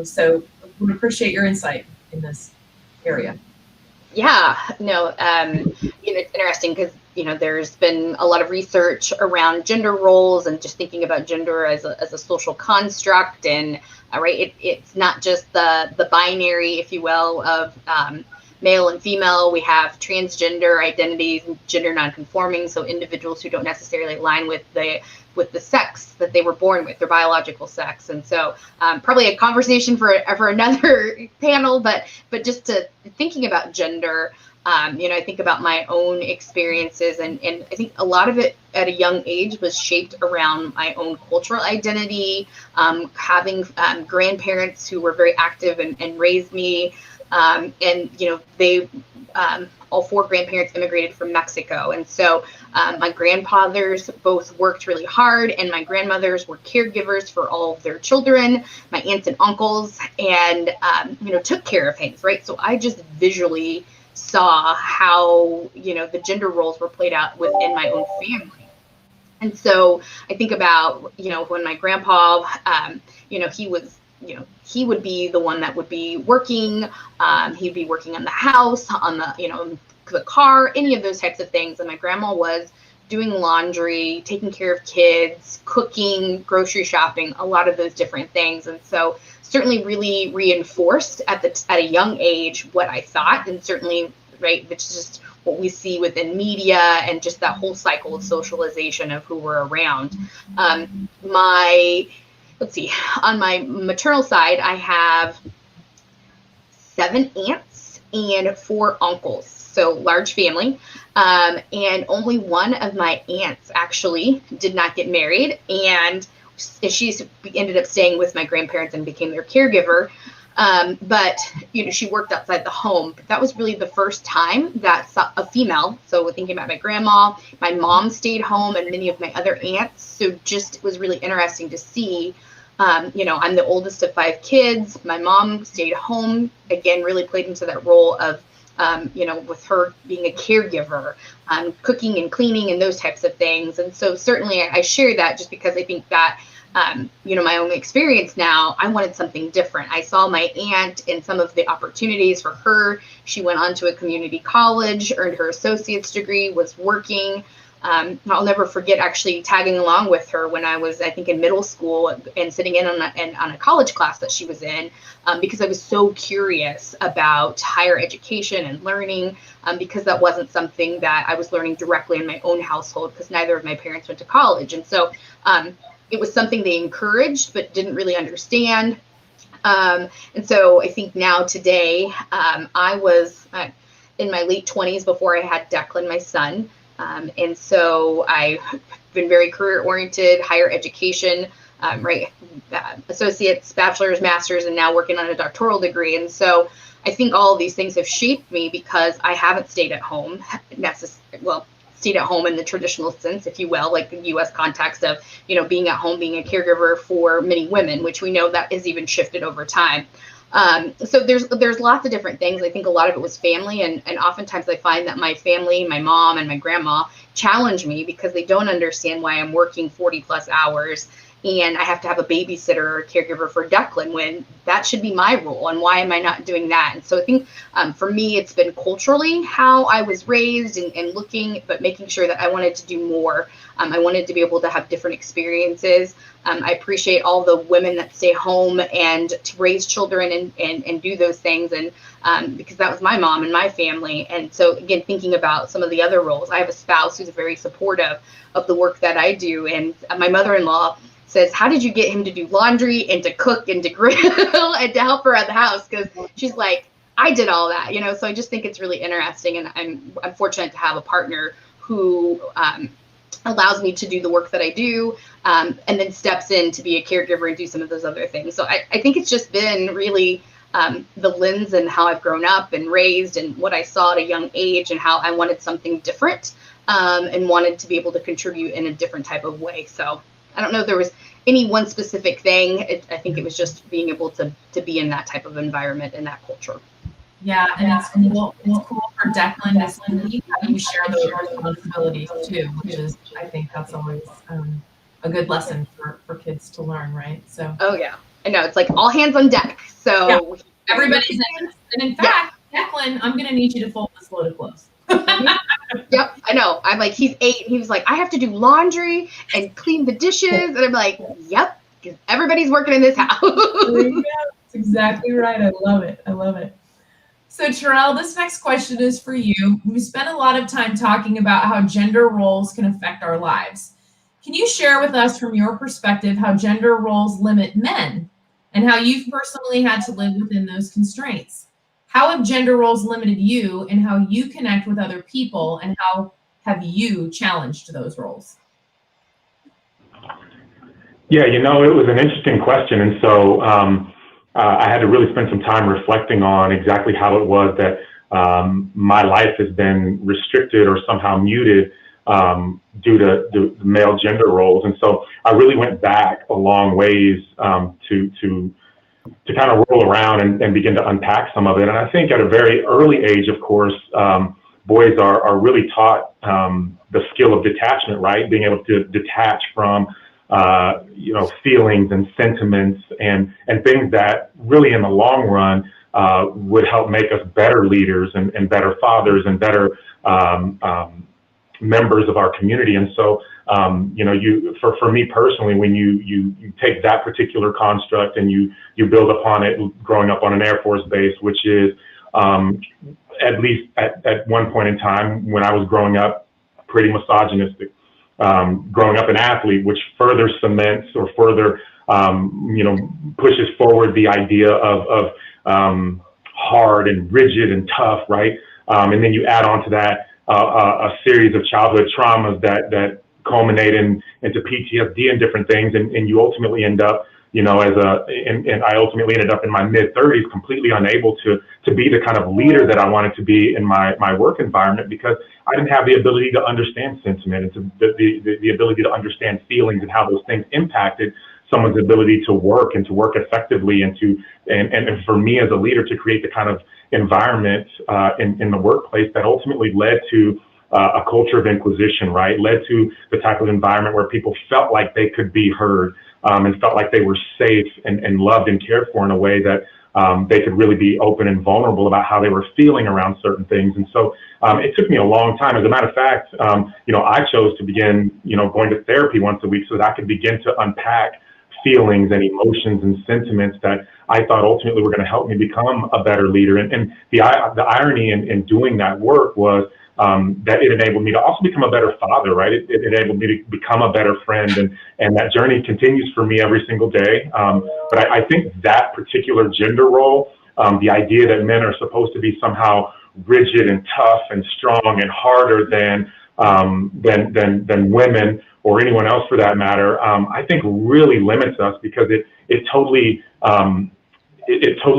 So we appreciate your insight in this area. Yeah, no, it's interesting because, there's been a lot of research around gender roles and just thinking about gender as a social construct. And right, it's not just the binary, if you will, of male and female. We have transgender identities, gender nonconforming, so individuals who don't necessarily align with the sex that they were born with, their biological sex. And so probably a conversation for another panel, but just to thinking about gender, I think about my own experiences, and I think a lot of it at a young age was shaped around my own cultural identity, having grandparents who were very active and raised me. They all four grandparents immigrated from Mexico. And so my grandfathers both worked really hard, and my grandmothers were caregivers for all of their children, my aunts and uncles, and, took care of things, right? So I just visually saw how, the gender roles were played out within my own family. And so I think about, when my grandpa, he would be the one that would be working. He'd be working on the house, on the car, any of those types of things. And my grandma was doing laundry, taking care of kids, cooking, grocery shopping, a lot of those different things. And so certainly really reinforced at a young age what I thought, and certainly, right, it's just what we see within media and just that whole cycle of socialization of who we're around. Let's see, on my maternal side, I have 7 aunts and 4 uncles, so large family. And only one of my aunts actually did not get married, and she ended up staying with my grandparents and became their caregiver. But she worked outside the home. But that was really the first time that a female, so thinking about my grandma, my mom stayed home, and many of my other aunts. So just it was really interesting to see. I'm the oldest of 5 kids. My mom stayed home, again, really played into that role of, with her being a caregiver, cooking and cleaning and those types of things. And so certainly I share that just because I think that, my own experience now, I wanted something different. I saw my aunt and some of the opportunities for her. She went on to a community college, earned her associate's degree, was working. I'll never forget actually tagging along with her when I was, I think, in middle school and sitting in on a college class that she was in, because I was so curious about higher education and learning, because that wasn't something that I was learning directly in my own household, because neither of my parents went to college. And so it was something they encouraged but didn't really understand. And so I think now today, I was in my late 20s before I had Declan, my son. And so I've been very career oriented, higher education, associates, bachelor's, master's, and now working on a doctoral degree. And so I think all of these things have shaped me because I haven't stayed at home stayed at home in the traditional sense, if you will, like the U.S. context of, being at home, being a caregiver for many women, which we know that has even shifted over time. So there's lots of different things. I think a lot of it was family, and oftentimes I find that my family, my mom and my grandma, challenge me because they don't understand why I'm working 40 plus hours and I have to have a babysitter or a caregiver for Declan when that should be my role, and why am I not doing that? And so I think for me, it's been culturally how I was raised and looking, but making sure that I wanted to do more. I wanted to be able to have different experiences. I appreciate all the women that stay home and to raise children and do those things. And because that was my mom and my family. And so again, thinking about some of the other roles, I have a spouse who's very supportive of the work that I do. And my mother-in-law says, how did you get him to do laundry and to cook and to grill and to help her at the house? Because she's like, I did all that, So I just think it's really interesting. And I'm fortunate to have a partner who allows me to do the work that I do, and then steps in to be a caregiver and do some of those other things. So I think it's just been really the lens and how I've grown up and raised and what I saw at a young age and how I wanted something different, and wanted to be able to contribute in a different type of way. So I don't know if there was any one specific thing. I think it was just being able to be in that type of environment and that culture. Yeah, and it's cool for Declan to see how you share those responsibilities too, which is, I think that's always a good lesson for kids to learn, right? So. Oh yeah. I know, it's like all hands on deck. So yeah, everybody's in. And in fact, Declan, I'm going to need you to fold this load of clothes. Yep, I know. I'm like, he's 8, and he was like, I have to do laundry and clean the dishes. And I'm like, yep, because everybody's working in this house. That's exactly right. I love it. I love it. So Terrell, this next question is for you. We spent a lot of time talking about how gender roles can affect our lives. Can you share with us from your perspective how gender roles limit men and how you've personally had to live within those constraints? How have gender roles limited you and how you connect with other people, and how have you challenged those roles? Yeah, it was an interesting question. And so I had to really spend some time reflecting on exactly how it was that my life has been restricted or somehow muted due to the male gender roles. And so I really went back a long ways to kind of roll around and begin to unpack some of it. And I think at a very early age, of course, boys are really taught the skill of detachment, right? Being able to detach from, feelings and sentiments and things that really in the long run would help make us better leaders and better fathers and better members of our community. And so, for me personally, when you take that particular construct and you build upon it, growing up on an Air Force base, which is at least at one point in time when I was growing up, pretty misogynistic. Growing up an athlete, which further cements or further, pushes forward the idea of hard and rigid and tough, right? And then you add on to that a series of childhood traumas that culminate into PTSD and different things, and you ultimately end up, and I ultimately ended up in my mid-30s completely unable to be the kind of leader that I wanted to be in my work environment, because I didn't have the ability to understand sentiment and the ability to understand feelings and how those things impacted someone's ability to work and to work effectively and for me as a leader to create the kind of environment in the workplace that ultimately led to a culture of inquisition, right? Led to the type of environment where people felt like they could be heard and felt like they were safe and loved and cared for in a way that they could really be open and vulnerable about how they were feeling around certain things. And so it took me a long time. As a matter of fact, I chose to begin, going to therapy once a week so that I could begin to unpack feelings and emotions and sentiments that I thought ultimately were going to help me become a better leader. And the irony in doing that work was that it enabled me to also become a better father, right? It enabled me to become a better friend, and that journey continues for me every single day. But I think that particular gender role, the idea that men are supposed to be somehow rigid and tough and strong and harder than women or anyone else for that matter, I think really limits us, because it totally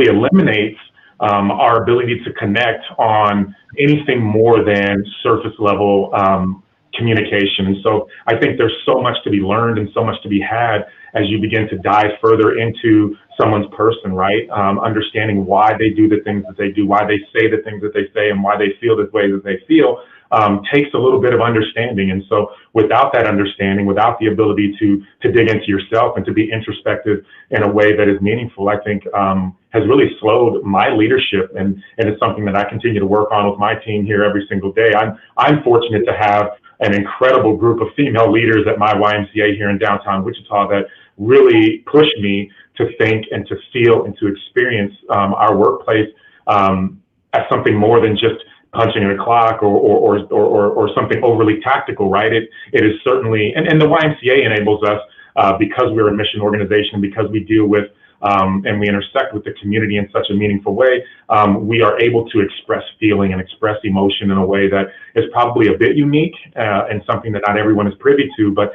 eliminates our ability to connect on anything more than surface level communication. And so I think there's so much to be learned and so much to be had as you begin to dive further into someone's person, right? Understanding why they do the things that they do, why they say the things that they say, and why they feel the way that they feel, takes a little bit of understanding. And so without that understanding, without the ability to dig into yourself and to be introspective in a way that is meaningful, I think has really slowed my leadership. And it's something that I continue to work on with my team here every single day. I'm fortunate to have an incredible group of female leaders at my YMCA here in downtown Wichita that really push me to think and to feel and to experience our workplace as something more than just punching a clock or something overly tactical, right? It is certainly, and the YMCA enables us because we're a mission organization, because we deal with and we intersect with the community in such a meaningful way, we are able to express feeling and express emotion in a way that is probably a bit unique and something that not everyone is privy to. But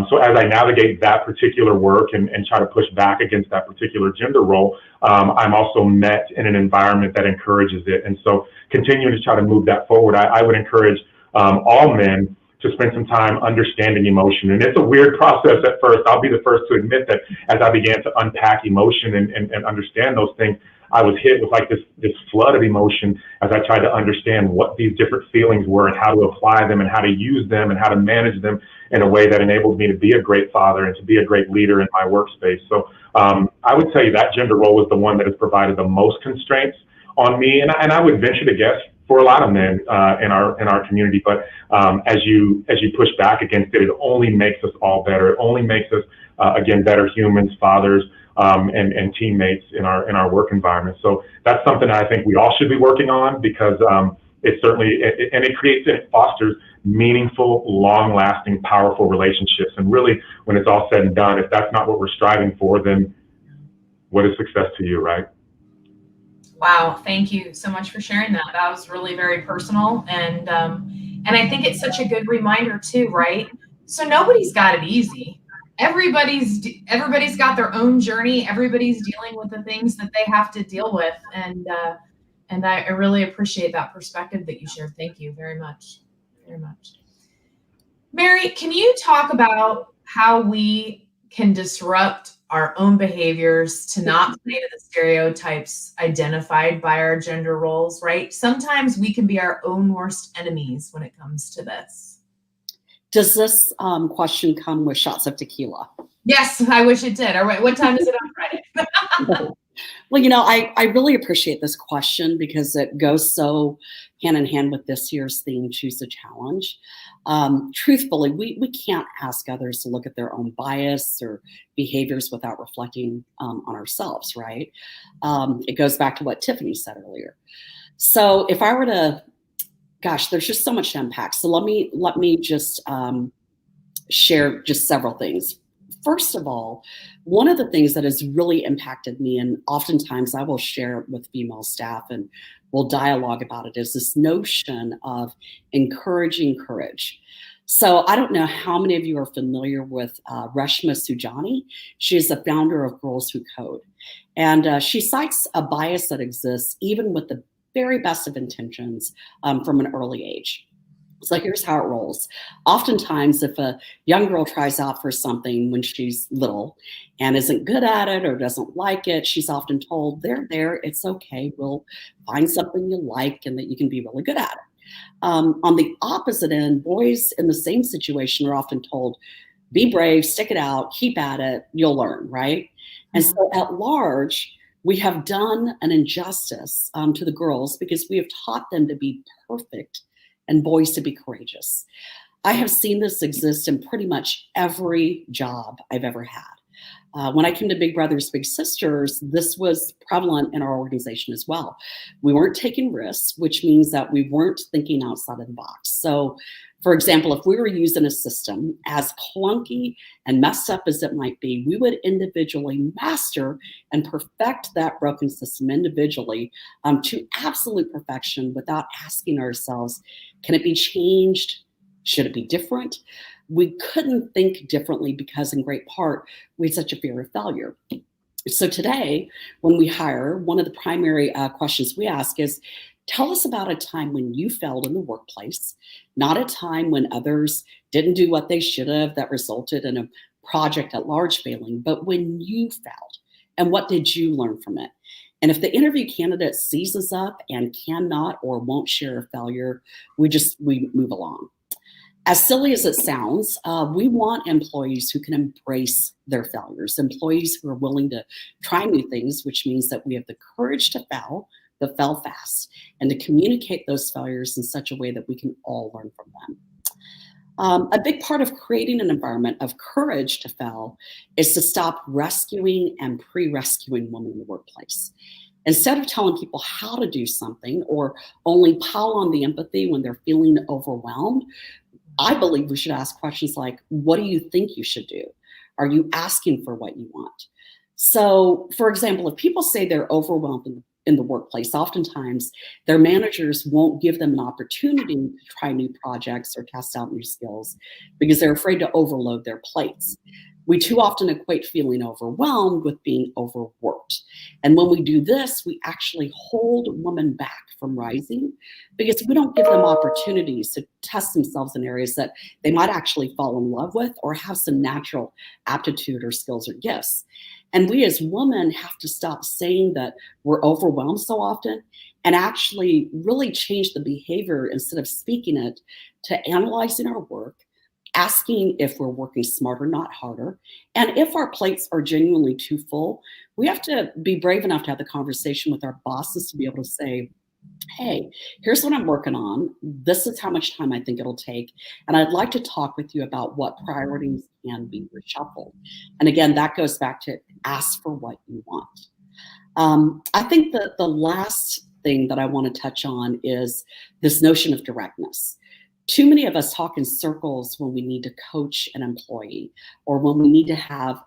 so as I navigate that particular work and try to push back against that particular gender role, I'm also met in an environment that encourages it. And so continuing to try to move that forward, I would encourage all men to spend some time understanding emotion. And it's a weird process at first. I'll be the first to admit that as I began to unpack emotion and understand those things, I was hit with like this flood of emotion as I tried to understand what these different feelings were and how to apply them and how to use them and how to manage them in a way that enabled me to be a great father and to be a great leader in my workspace. So I would tell you that gender role was the one that has provided the most constraints on me, and I would venture to guess for a lot of men in our community. But as you push back against it, it only makes us all better. It only makes us again better humans, fathers, and teammates in our work environment. So that's something that I think we all should be working on, because it certainly it fosters meaningful, long-lasting, powerful relationships. And really, when it's all said and done, if that's not what we're striving for, then what is success to you, right? Wow, thank you so much for sharing that. That was really very personal, and I think it's such a good reminder too, right? So nobody's got it easy. Everybody's got their own journey. Everybody's dealing with the things that they have to deal with, and I really appreciate that perspective that you shared. Thank you very much, very much. Mary, can you talk about how we can disrupt our own behaviors to not play to the stereotypes identified by our gender roles, right? Sometimes we can be our own worst enemies when it comes to this. Does this question come with shots of tequila? Yes, I wish it did. All right, what time is it on Friday? Well, you know, I really appreciate this question because it goes so hand in hand with this year's theme, Choose the Challenge. Truthfully, we can't ask others to look at their own bias or behaviors without reflecting on ourselves, right? It goes back to what Tiffanie said earlier. So if I were to, gosh, there's just so much to unpack. So let me just share just several things. First of all, one of the things that has really impacted me, and oftentimes I will share it with female staff and we'll dialogue about it, is this notion of encouraging courage. So I don't know how many of you are familiar with Reshma Sujani. She is the founder of Girls Who Code. And she cites a bias that exists even with the very best of intentions from an early age. So here's how it rolls. Oftentimes, if a young girl tries out for something when she's little and isn't good at it or doesn't like it, she's often told, there, it's okay. We'll find something you like and that you can be really good at it. On the opposite end, boys in the same situation are often told, be brave, stick it out, keep at it, you'll learn, right? And so at large, we have done an injustice to the girls because we have taught them to be perfect and boys to be courageous. I have seen this exist in pretty much every job I've ever had. When I came to Big Brothers Big Sisters, this was prevalent in our organization as well. We weren't taking risks, which means that we weren't thinking outside of the box. So, for example, if we were using a system as clunky and messed up as it might be, we would individually master and perfect that broken system individually to absolute perfection without asking ourselves, can it be changed? Should it be different? We couldn't think differently because in great part, we had such a fear of failure. So today, when we hire, one of the primary questions we ask is, tell us about a time when you failed in the workplace, not a time when others didn't do what they should have that resulted in a project at large failing, but when you failed, and what did you learn from it? And if the interview candidate seizes up and cannot or won't share a failure, we move along. As silly as it sounds, we want employees who can embrace their failures, employees who are willing to try new things, which means that we have the courage to fail, but fail fast, and to communicate those failures in such a way that we can all learn from them. A big part of creating an environment of courage to fail is to stop rescuing and pre-rescuing women in the workplace. Instead of telling people how to do something or only pile on the empathy when they're feeling overwhelmed, I believe we should ask questions like, what do you think you should do? Are you asking for what you want? So, for example, if people say they're overwhelmed in the workplace, oftentimes their managers won't give them an opportunity to try new projects or test out new skills because they're afraid to overload their plates. We too often equate feeling overwhelmed with being overworked. And when we do this, we actually hold women back from rising because we don't give them opportunities to test themselves in areas that they might actually fall in love with or have some natural aptitude or skills or gifts. And we as women have to stop saying that we're overwhelmed so often and actually really change the behavior instead of speaking it to analyzing our work, asking if we're working smarter, not harder. And if our plates are genuinely too full, we have to be brave enough to have the conversation with our bosses to be able to say, hey, here's what I'm working on. This is how much time I think it'll take. And I'd like to talk with you about what priorities can be reshuffled. And again, that goes back to ask for what you want. I think that the last thing that I want to touch on is this notion of directness. Too many of us talk in circles when we need to coach an employee or when we need to have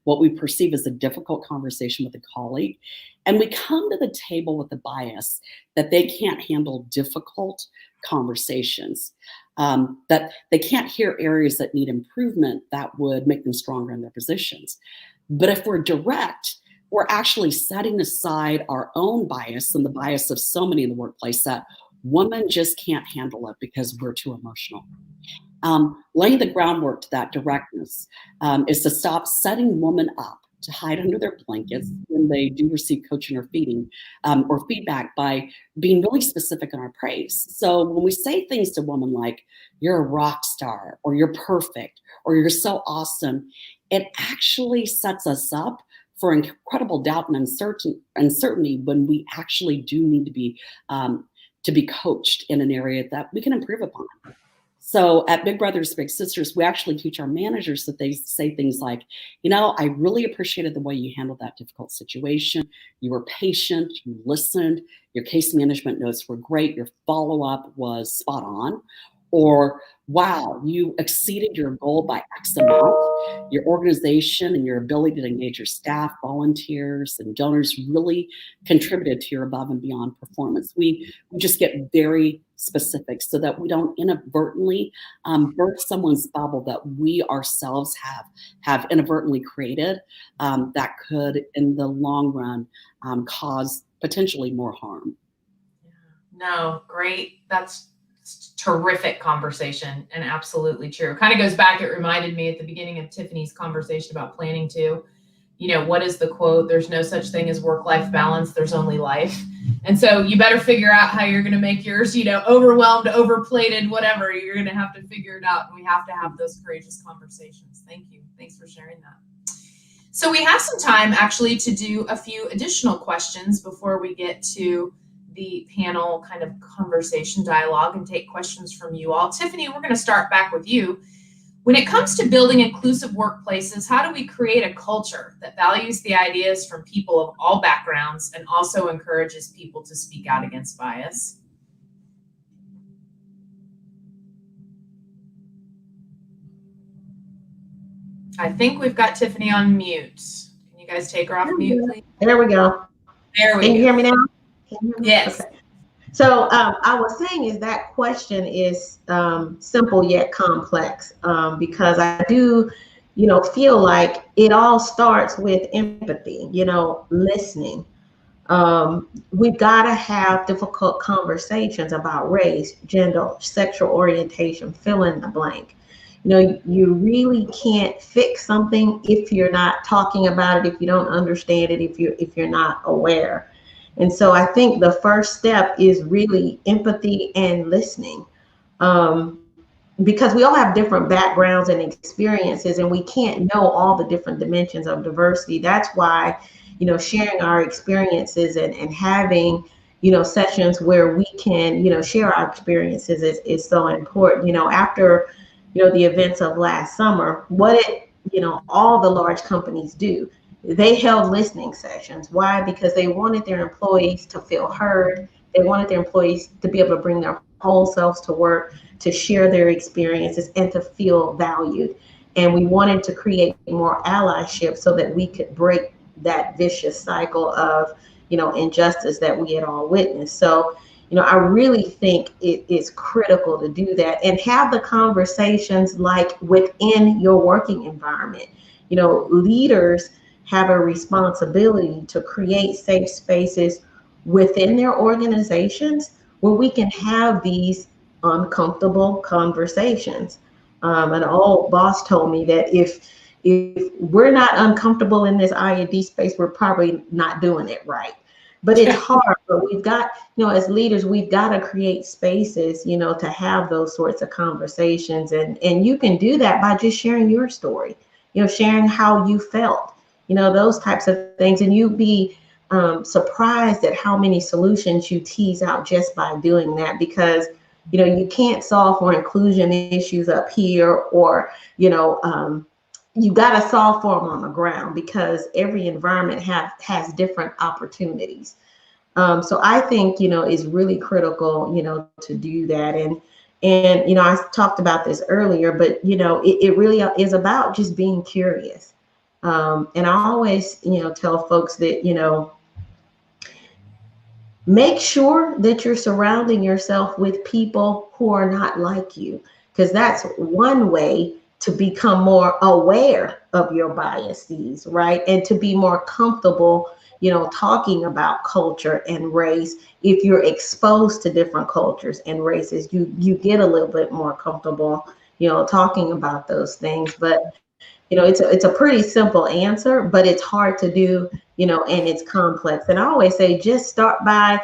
what we perceive as a difficult conversation with a colleague. And we come to the table with the bias that they can't handle difficult conversations, that they can't hear areas that need improvement that would make them stronger in their positions. But if we're direct, we're actually setting aside our own bias and the bias of so many in the workplace that women just can't handle it because we're too emotional. Laying the groundwork to that directness is to stop setting women up to hide under their blankets when they do receive coaching or feeding or feedback by being really specific in our praise. So when we say things to women like, you're a rock star, or you're perfect, or you're so awesome, it actually sets us up for incredible doubt and uncertainty when we actually do need to be coached in an area that we can improve upon. So at Big Brothers Big Sisters, we actually teach our managers that they say things like, I really appreciated the way you handled that difficult situation. You were patient, you listened, your case management notes were great, your follow-up was spot on. Or, wow, you exceeded your goal by X amount. Your organization and your ability to engage your staff, volunteers, and donors really contributed to your above and beyond performance. We just get very specific so that we don't inadvertently burst someone's bubble that we ourselves have inadvertently created that could, in the long run, cause potentially more harm. No, great. That's terrific conversation and absolutely true. Kind of goes back. It reminded me at the beginning of Tiffany's conversation about planning too. What is the quote? There's no such thing as work-life balance. There's only life. And so you better figure out how you're going to make yours, overwhelmed, overplated, whatever. You're going to have to figure it out. And we have to have those courageous conversations. Thank you. Thanks for sharing that. So we have some time actually to do a few additional questions before we get to the panel kind of conversation dialogue and take questions from you all. Tiffanie, we're going to start back with you. When it comes to building inclusive workplaces, how do we create a culture that values the ideas from people of all backgrounds and also encourages people to speak out against bias? I think we've got Tiffanie on mute. Can you guys take her off mute, please? There we go. There we go. Can you hear me now? Yes. Okay. So I was saying is that question is simple yet complex because I do, feel like it all starts with empathy, listening. We've got to have difficult conversations about race, gender, sexual orientation, fill in the blank. You really can't fix something if you're not talking about it, if you don't understand it, if you're not aware. And so I think the first step is really empathy and listening, because we all have different backgrounds and experiences, and we can't know all the different dimensions of diversity. That's why, sharing our experiences and having, sessions where we can, share our experiences is so important. After, the events of last summer, what all the large companies do. They held listening sessions. Why? Because they wanted their employees to feel heard. They wanted their employees to be able to bring their whole selves to work, to share their experiences, and to feel valued. And we wanted to create more allyship so that we could break that vicious cycle of, injustice that we had all witnessed. So, I really think it is critical to do that and have the conversations like within your working environment. leaders have a responsibility to create safe spaces within their organizations where we can have these uncomfortable conversations. An old boss told me that if we're not uncomfortable in this I&D space, we're probably not doing it right. But it's hard, but we've got, as leaders, we've got to create spaces, to have those sorts of conversations. And you can do that by just sharing your story, sharing how you felt, those types of things. And you'd be surprised at how many solutions you tease out just by doing that, because you can't solve for inclusion issues up here, or you got to solve for them on the ground, because every environment has different opportunities. So I think is really critical to do that. And I talked about this earlier, but it really is about just being curious. And I always tell folks that make sure that you're surrounding yourself with people who are not like you, because that's one way to become more aware of your biases, right? And to be more comfortable, talking about culture and race. If you're exposed to different cultures and races, you get a little bit more comfortable, talking about those things. But it's a pretty simple answer, but it's hard to do, and it's complex. And I always say, just start by,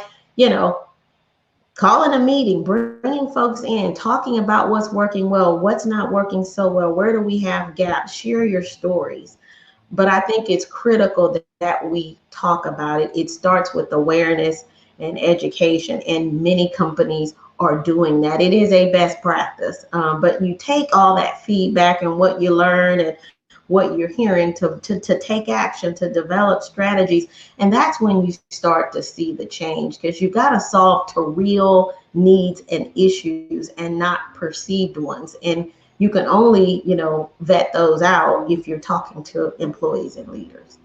calling a meeting, bringing folks in, talking about what's working well, what's not working so well, where do we have gaps, share your stories. But I think it's critical that we talk about it. It starts with awareness and education, and many companies are doing that. It is a best practice, but you take all that feedback and what you learn and what you're hearing to take action, to develop strategies. And that's when you start to see the change, because you got to solve to real needs and issues and not perceived ones. And you can only, vet those out if you're talking to employees and leaders.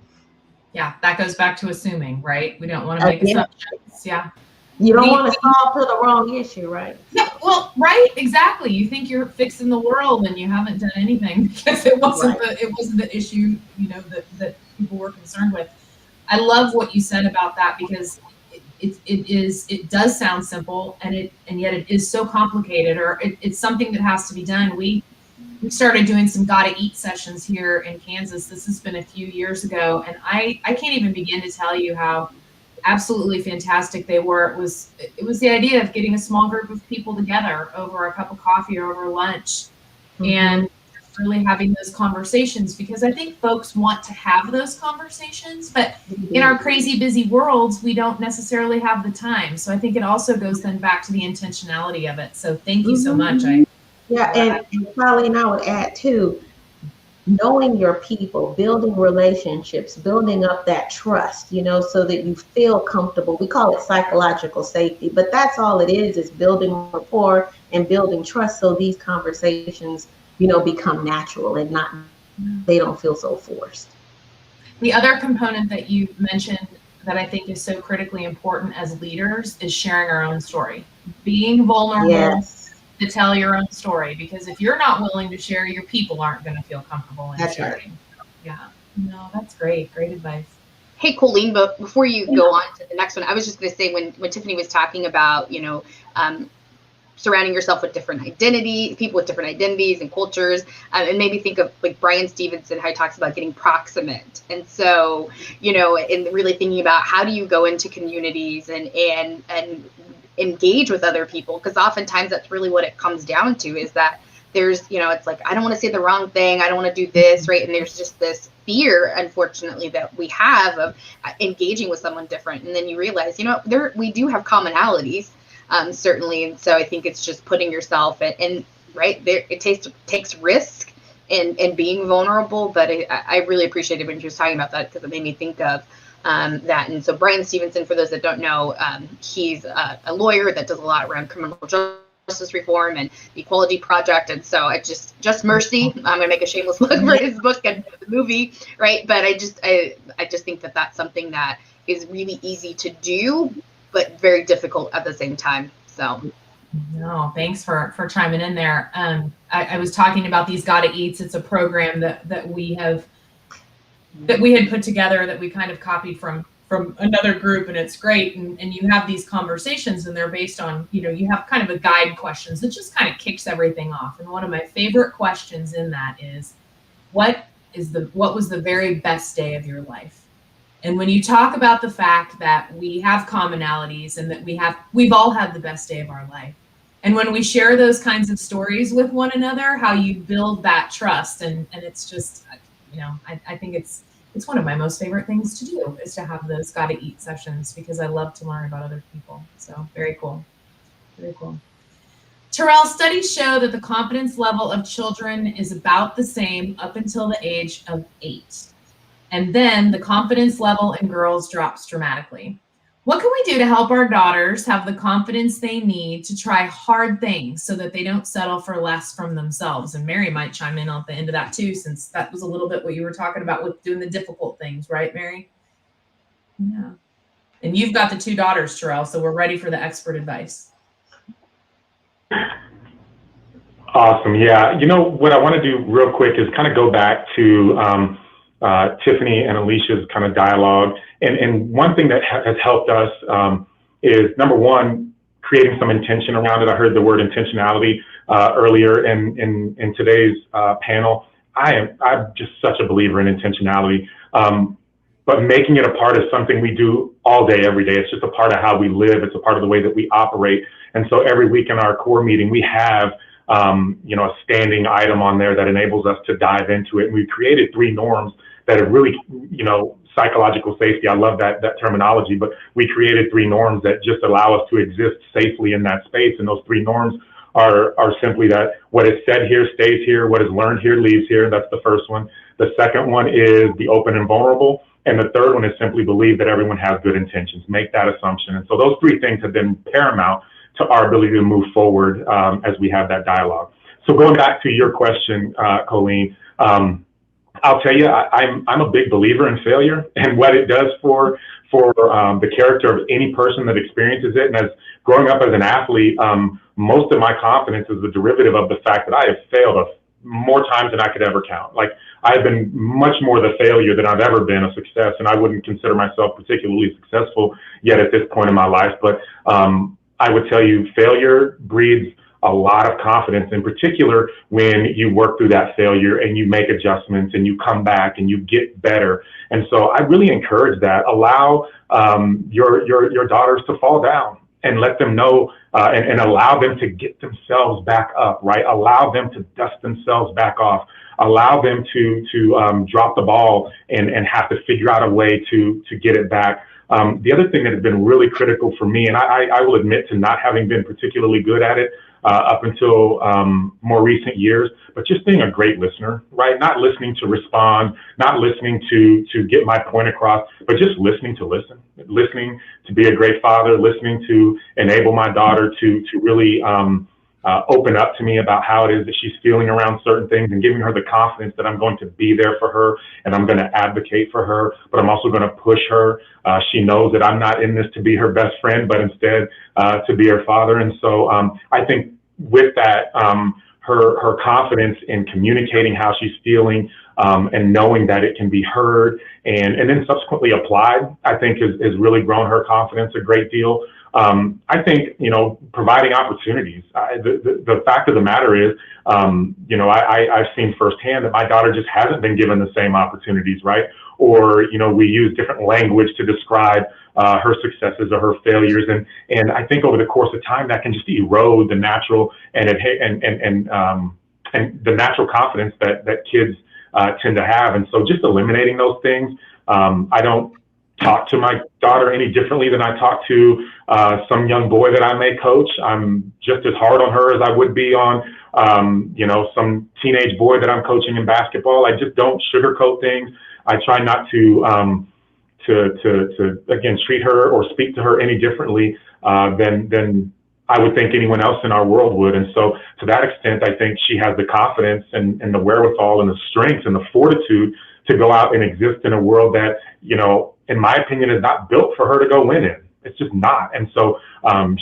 Yeah, that goes back to assuming, right? We don't want to make assumptions. Yeah. You don't want to solve for the wrong issue, right? Yeah, well, right, exactly. You think you're fixing the world and you haven't done anything, because it wasn't the issue, that people were concerned with. I love what you said about that, because it does sound simple, and yet it is so complicated, or it's something that has to be done. We started doing some gotta eat sessions here in Kansas. This has been a few years ago, and I can't even begin to tell you how absolutely fantastic they were. It was the idea of getting a small group of people together over a cup of coffee or over lunch, and really having those conversations, because I think folks want to have those conversations, but in our crazy busy worlds, we don't necessarily have the time. So I think it also goes then back to the intentionality of it. So thank you so much. And Colleen, I would add too, knowing your people, building relationships, building up that trust, so that you feel comfortable. We call it psychological safety, but that's all it is building rapport and building trust, so these conversations, become natural and they don't feel so forced. The other component that you mentioned that I think is so critically important as leaders is sharing our own story, being vulnerable to tell your own story, because if you're not willing to share, your people aren't going to feel comfortable in sharing. Right. Yeah, no, that's great advice. Hey, Colleen, but before you go on to the next one, I was just going to say, when Tiffanie was talking about, surrounding yourself with different people with different identities and cultures, and maybe think of like Brian Stevenson, how he talks about getting proximate. And so, and really thinking about how do you go into communities and engage with other people, because oftentimes that's really what it comes down to, is that there's, it's like, I don't want to say the wrong thing, I don't want to do this, right? And there's just this fear, unfortunately, that we have of engaging with someone different. And then you realize, we do have commonalities, certainly. And so I think it's just putting yourself in right there. It takes risk and being vulnerable. But I really appreciated when she was talking about that, because it made me think of that. And so Brian Stevenson, for those that don't know, he's a lawyer that does a lot around criminal justice reform and the Equality Project. And so I just Mercy, I'm going to make a shameless plug for his book and the movie, right? But I just think that that's something that is really easy to do, but very difficult at the same time. So. No, thanks for chiming in there. I was talking about these Gotta Eats. It's a program that we have that we had put together that we kind of copied from another group, and it's great. And you have these conversations, and they're based on, you have kind of a guide questions that just kind of kicks everything off. And one of my favorite questions in that is, what was the very best day of your life? And when you talk about the fact that we have commonalities and that we've all had the best day of our life. And when we share those kinds of stories with one another, how you build that trust. And it's just, I think it's one of my most favorite things to do, is to have those gotta eat sessions, because I love to learn about other people. So very cool. Very cool. Terrell, studies show that the confidence level of children is about the same up until the age of 8. And then the confidence level in girls drops dramatically. What can we do to help our daughters have the confidence they need to try hard things so that they don't settle for less from themselves? And Mary might chime in at the end of that too, since that was a little bit what you were talking about with doing the difficult things, right, Mary? Yeah. And you've got the 2 daughters, Terrell, so we're ready for the expert advice. Awesome. Yeah. What I want to do real quick is kind of go back to Tiffanie and Alicia's kind of dialogue. And one thing that has helped us is, number one, creating some intention around it. I heard the word intentionality earlier in today's panel. I'm just such a believer in intentionality, but making it a part of something we do all day, every day. It's just a part of how we live. It's a part of the way that we operate. And so every week in our core meeting, we have a standing item on there that enables us to dive into it. And we created 3 norms that are really, psychological safety. I love that terminology, but we created 3 norms that just allow us to exist safely in that space. And those 3 norms are simply that what is said here stays here, what is learned here leaves here. That's the first one. The second one is be open and vulnerable. And the third one is simply believe that everyone has good intentions. Make that assumption. And so those 3 things have been paramount to our ability to move forward as we have that dialogue. So going back to your question, Colleen, I'll tell you, I'm a big believer in failure and what it does for the character of any person that experiences it. And as growing up as an athlete, most of my confidence is the derivative of the fact that I have failed more times than I could ever count. Like, I've been much more the failure than I've ever been a success, and I wouldn't consider myself particularly successful yet at this point in my life. But I would tell you, failure breeds a lot of confidence, in particular when you work through that failure and you make adjustments and you come back and you get better. And so I really encourage that. Allow your daughters to fall down and let them know and allow them to get themselves back up, right? Allow them to dust themselves back off. Allow them to drop the ball and have to figure out a way to get it back. The other thing that has been really critical for me, and I will admit to not having been particularly good at it up until more recent years, but just being a great listener, right? Not listening to respond, not listening to get my point across, but just listening to listen, listening to be a great father, listening to enable my daughter to really open up to me about how it is that she's feeling around certain things, and giving her the confidence that I'm going to be there for her and I'm going to advocate for her, but I'm also going to push her. She knows that I'm not in this to be her best friend, but instead to be her father. And so I think with that, her confidence in communicating how she's feeling and knowing that it can be heard and then subsequently applied, I think has really grown her confidence a great deal. I think, providing opportunities. The fact of the matter is, I've seen firsthand that my daughter just hasn't been given the same opportunities, right? Or, we use different language to describe her successes or her failures. And I think over the course of time, that can just erode the natural and the natural confidence that kids tend to have. And so just eliminating those things. I don't talk to my daughter any differently than I talk to some young boy that I may coach. I'm just as hard on her as I would be on, some teenage boy that I'm coaching in basketball. I just don't sugarcoat things. I try not to again, treat her or speak to her any differently than I would think anyone else in our world would. And so to that extent, I think she has the confidence and the wherewithal and the strength and the fortitude to go out and exist in a world that, in my opinion, is not built for her to go win in, It's just not. And so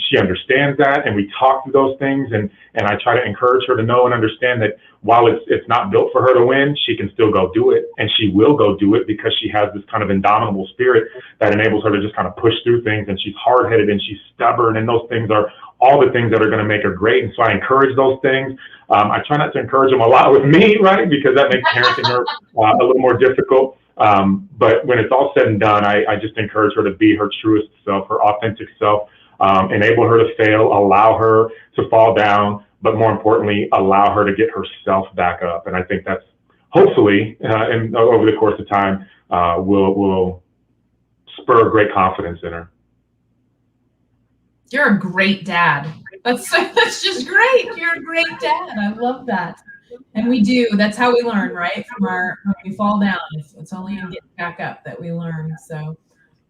she understands that, and we talk through those things, and I try to encourage her to know and understand that while it's not built for her to win, she can still go do it, and she will go do it because she has this kind of indomitable spirit that enables her to just kind of push through things, and she's hard-headed and she's stubborn, and those things are all the things that are going to make her great. And so I encourage those things. I try not to encourage them a lot with me, right, because that makes parenting her a little more difficult. But when it's all said and done, I just encourage her to be her truest self, her authentic self, enable her to fail, allow her to fall down, but more importantly, allow her to get herself back up. And I think that's hopefully, and over the course of time, will spur great confidence in her. You're a great dad. That's just great. You're a great dad. I love that. And we do. That's how we learn, right? When we fall down, it's only in getting back up that we learn. So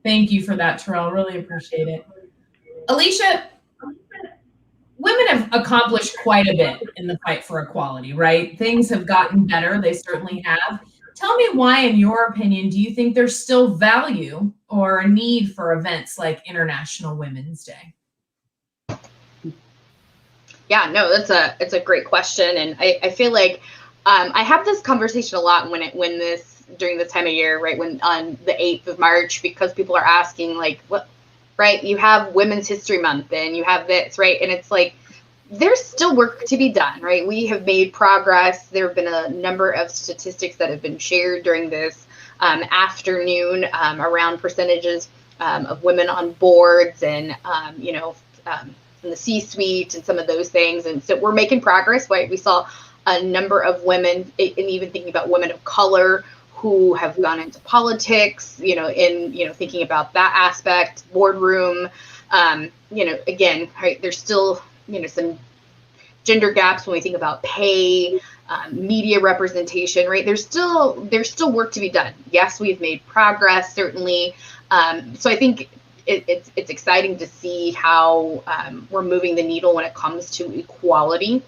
thank you for that, Terrell. Really appreciate it. Alicia, women have accomplished quite a bit in the fight for equality, right? Things have gotten better. They certainly have. Tell me why, in your opinion, do you think there's still value or a need for events like International Women's Day? Yeah, no, it's a great question, and I feel like I have this conversation a lot during this time of year, right? When on the 8th of March, because people are asking like, what, right? You have Women's History Month, and you have this, right? And it's like there's still work to be done, right? We have made progress. There have been a number of statistics that have been shared during this afternoon around percentages of women on boards and in the C-suite and some of those things. And so we're making progress, right? We saw a number of women, and even thinking about women of color who have gone into politics, thinking about that aspect, boardroom, again, right, there's still, some gender gaps when we think about pay, media representation, right? There's still work to be done. Yes, we've made progress, certainly. So I think it's exciting to see how we're moving the needle when it comes to equality.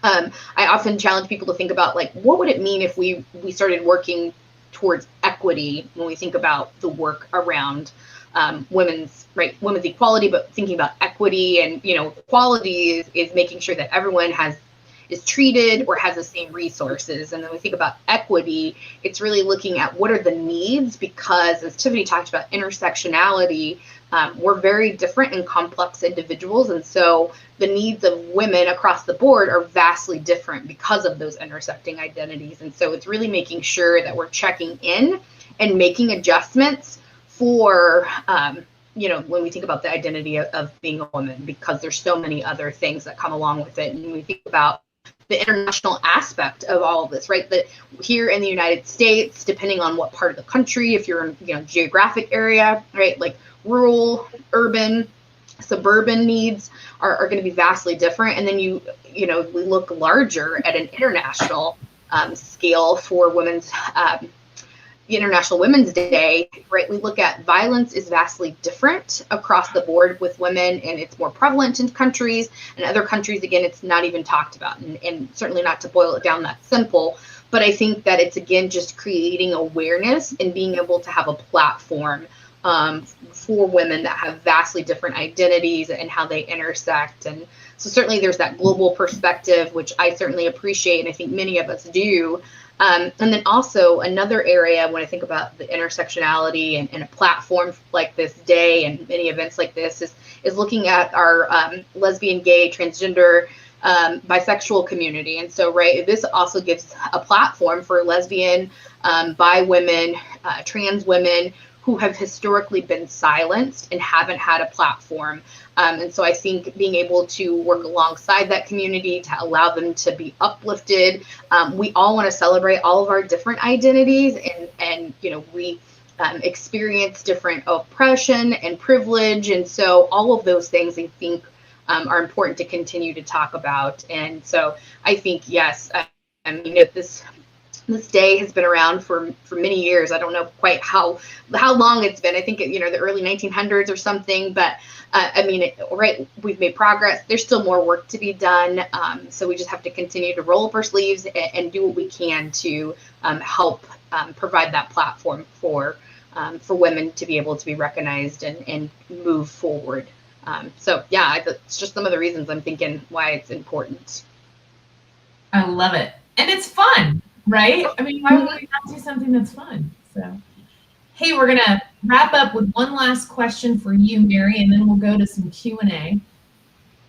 I often challenge people to think about, like, what would it mean if we started working towards equity when we think about the work around women's equality, but thinking about equity and, equality is making sure that everyone is treated or has the same resources. And then we think about equity, it's really looking at what are the needs, because as Tiffanie talked about intersectionality, we're very different and complex individuals. And so the needs of women across the board are vastly different because of those intersecting identities. And so it's really making sure that we're checking in and making adjustments for, when we think about the identity of being a woman, because there's so many other things that come along with it. And we think about the international aspect of all of this, right? That here in the United States, depending on what part of the country, if you're in, geographic area, right? Like rural, urban, suburban needs are going to be vastly different. And then we look larger at an international scale for women's, International Women's Day, right? We look at violence is vastly different across the board with women, and it's more prevalent in countries, and other countries, again, it's not even talked about, and certainly not to boil it down that simple. But I think that it's, again, just creating awareness and being able to have a platform for women that have vastly different identities and how they intersect. And so certainly there's that global perspective, which I certainly appreciate, and I think many of us do. And then also another area when I think about the intersectionality and a platform like this day and many events like this is looking at our lesbian, gay, transgender, bisexual community. And so, right, this also gives a platform for lesbian, bi women, trans women who have historically been silenced and haven't had a platform. And so I think being able to work alongside that community to allow them to be uplifted. We all want to celebrate all of our different identities, and we experience different oppression and privilege. And so all of those things I think are important to continue to talk about. And so I think, yes, this day has been around for many years. I don't know quite how long it's been. I think the early 1900s or something. But right, we've made progress. There's still more work to be done. So we just have to continue to roll up our sleeves and do what we can to help provide that platform for for women to be able to be recognized and move forward. So yeah, it's just some of the reasons I'm thinking why it's important. I love it. And it's fun, right? I mean, why would we not do something that's fun? So, hey, we're going to wrap up with one last question for you, Mary, and then we'll go to some Q&A.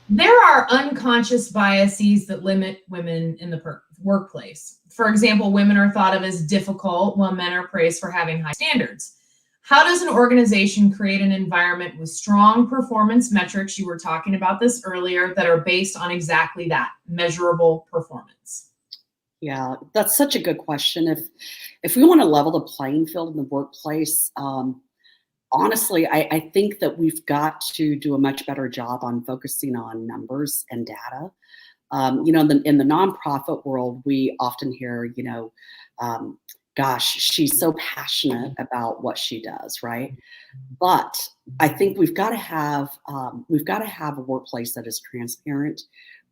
There are unconscious biases that limit women in the workplace. For example, women are thought of as difficult while men are praised for having high standards. How does an organization create an environment with strong performance metrics, you were talking about this earlier, that are based on exactly that, measurable performance? Yeah, that's such a good question. If we want to level the playing field in the workplace, honestly, I think that we've got to do a much better job on focusing on numbers and data. In the nonprofit world, we often hear, gosh, she's so passionate about what she does, right? But I think we've got to have a workplace that is transparent.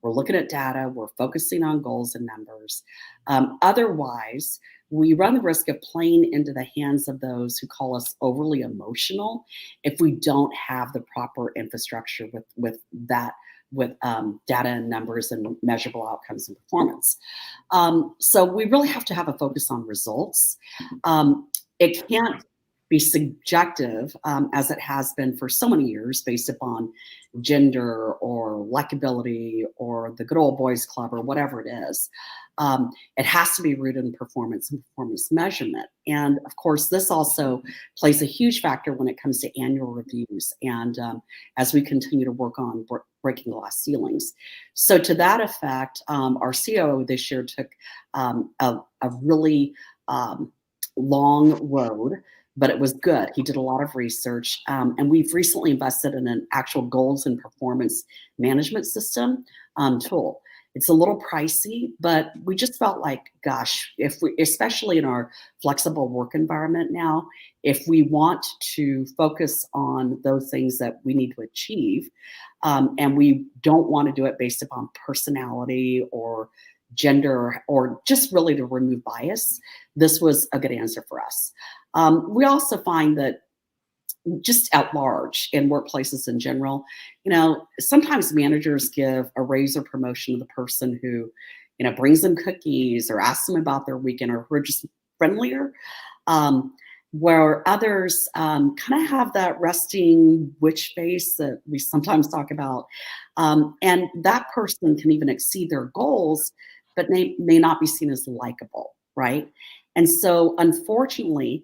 We're looking at data. We're focusing on goals and numbers. Otherwise, we run the risk of playing into the hands of those who call us overly emotional if we don't have the proper infrastructure with data and numbers and measurable outcomes and performance. So we really have to have a focus on results. It can't be subjective as it has been for so many years based upon gender or likability or the good old boys club or whatever it is. It has to be rooted in performance and performance measurement. And of course, this also plays a huge factor when it comes to annual reviews and as we continue to work on breaking glass ceilings. So to that effect, our COO this year took a really long road, but it was good. He did a lot of research, and we've recently invested in an actual goals and performance management system tool. It's a little pricey, but we just felt like, gosh, especially in our flexible work environment now, if we want to focus on those things that we need to achieve, and we don't want to do it based upon personality or gender or just really to remove bias, this was a good answer for us. We also find that just at large in workplaces in general, sometimes managers give a raise or promotion to the person who, brings them cookies or asks them about their weekend or who are just friendlier, where others kind of have that resting witch face that we sometimes talk about. And that person can even exceed their goals, but may not be seen as likable, right? And so unfortunately,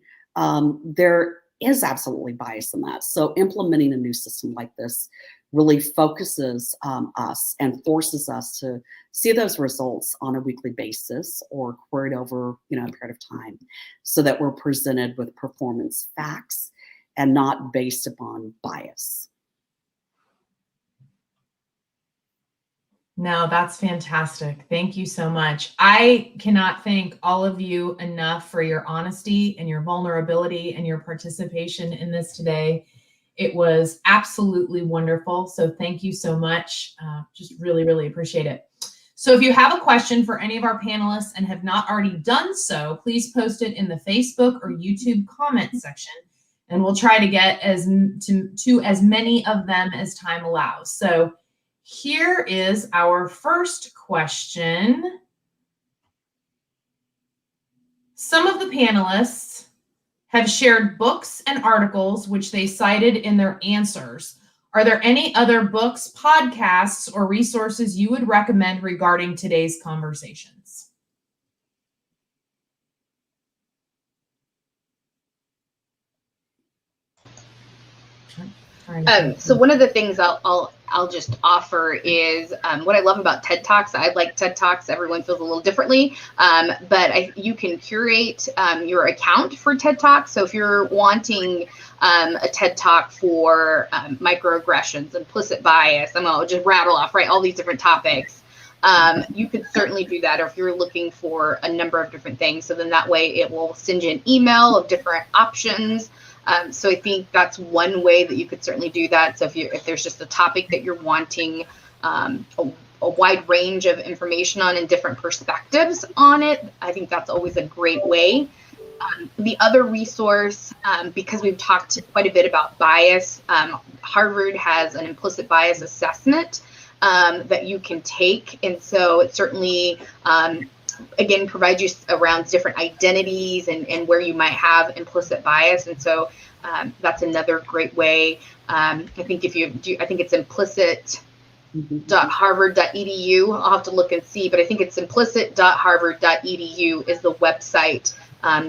there is absolutely bias in that. So implementing a new system like this really focuses us and forces us to see those results on a weekly basis or queried over a period of time so that we're presented with performance facts and not based upon bias. No, that's fantastic. Thank you so much. I cannot thank all of you enough for your honesty and your vulnerability and your participation in this today. It was absolutely wonderful. So thank you so much. Just really, really appreciate it. So if you have a question for any of our panelists and have not already done so, please post it in the Facebook or YouTube comment section, and we'll try to get to as many of them as time allows. So here is our first question. Some of the panelists have shared books and articles which they cited in their answers. Are there any other books, podcasts, or resources you would recommend regarding today's conversations? So one of the things I'll just offer is what I love about TED Talks. I like TED Talks. Everyone feels a little differently, but you can curate your account for TED Talks. So if you're wanting a TED Talk for microaggressions, implicit bias, I'll just rattle off, right, all these different topics. You could certainly do that, or if you're looking for a number of different things. So then that way it will send you an email of different options. So I think that's one way that you could certainly do that. So if there's just a topic that you're wanting a wide range of information on and different perspectives on it, I think that's always a great way. The other resource, because we've talked quite a bit about bias, Harvard has an implicit bias assessment that you can take. And so it certainly, again, provides you around different identities and where you might have implicit bias. And so that's another great way. I think if you do, I think it's implicit.harvard.edu. I'll have to look and see, but I think it's implicit.harvard.edu is the website.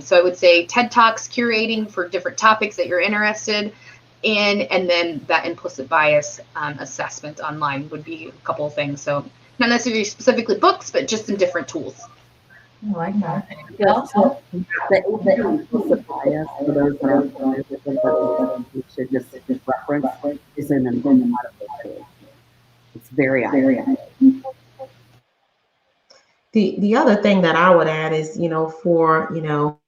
So I would say TED Talks curating for different topics that you're interested in, and then that implicit bias assessment online would be a couple of things. So not necessarily specifically books, but just some different tools. I like that. The implicit bias, for those that are familiar with it, but we should just reference, is an important part of it. It's very accurate. The other thing that I would add is, for,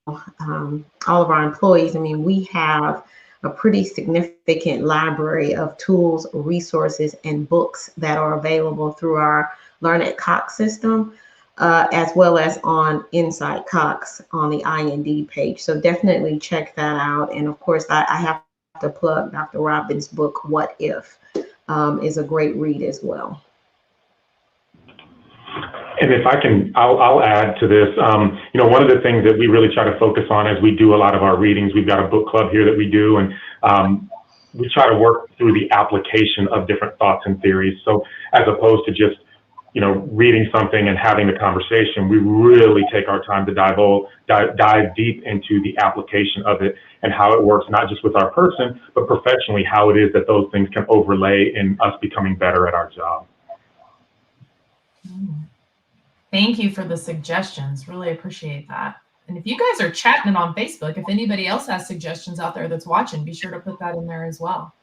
all of our employees, I mean, we have a pretty significant library of tools, resources, and books that are available through our Learn at Cox system, as well as on Inside Cox on the IND page. So definitely check that out. And of course, I have to plug Dr. Robbins' book, What If, is a great read as well. And if I can, I'll add to this. One of the things that we really try to focus on as we do a lot of our readings, we've got a book club here that we do, and we try to work through the application of different thoughts and theories. So as opposed to just, reading something and having the conversation, we really take our time to dive deep into the application of it and how it works, not just with our person, but professionally, how it is that those things can overlay in us becoming better at our job. Thank you for the suggestions. Really appreciate that. And if you guys are chatting it on Facebook, if anybody else has suggestions out there that's watching, be sure to put that in there as well.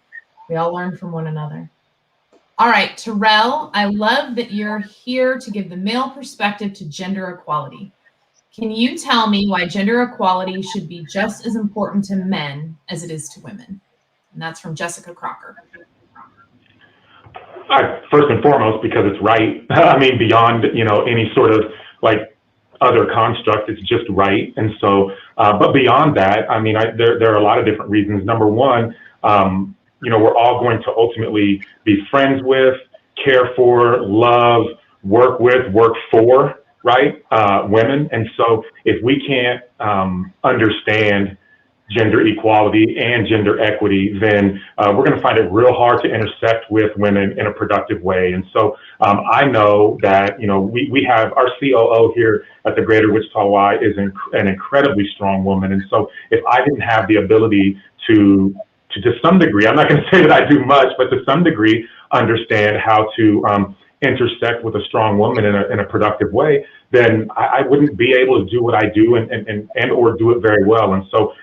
We all learn from one another. All right, Terrell, I love that you're here to give the male perspective to gender equality. Can you tell me why gender equality should be just as important to men as it is to women? And that's from Jessica Crocker. First and foremost, because it's right. I mean, beyond, any sort of other construct, it's just right. And so, but beyond that, I mean, there are a lot of different reasons. Number one, we're all going to ultimately be friends with, care for, love, work with, work for, right? Women. And so if we can't understand gender equality and gender equity, then we're going to find it real hard to intersect with women in a productive way. And so I know that, we have our COO here at the Greater Wichita Y is an incredibly strong woman. And so if I didn't have the ability to some degree, I'm not going to say that I do much, but to some degree, understand how to intersect with a strong woman in a productive way, then I wouldn't be able to do what I do and or do it very well. And so,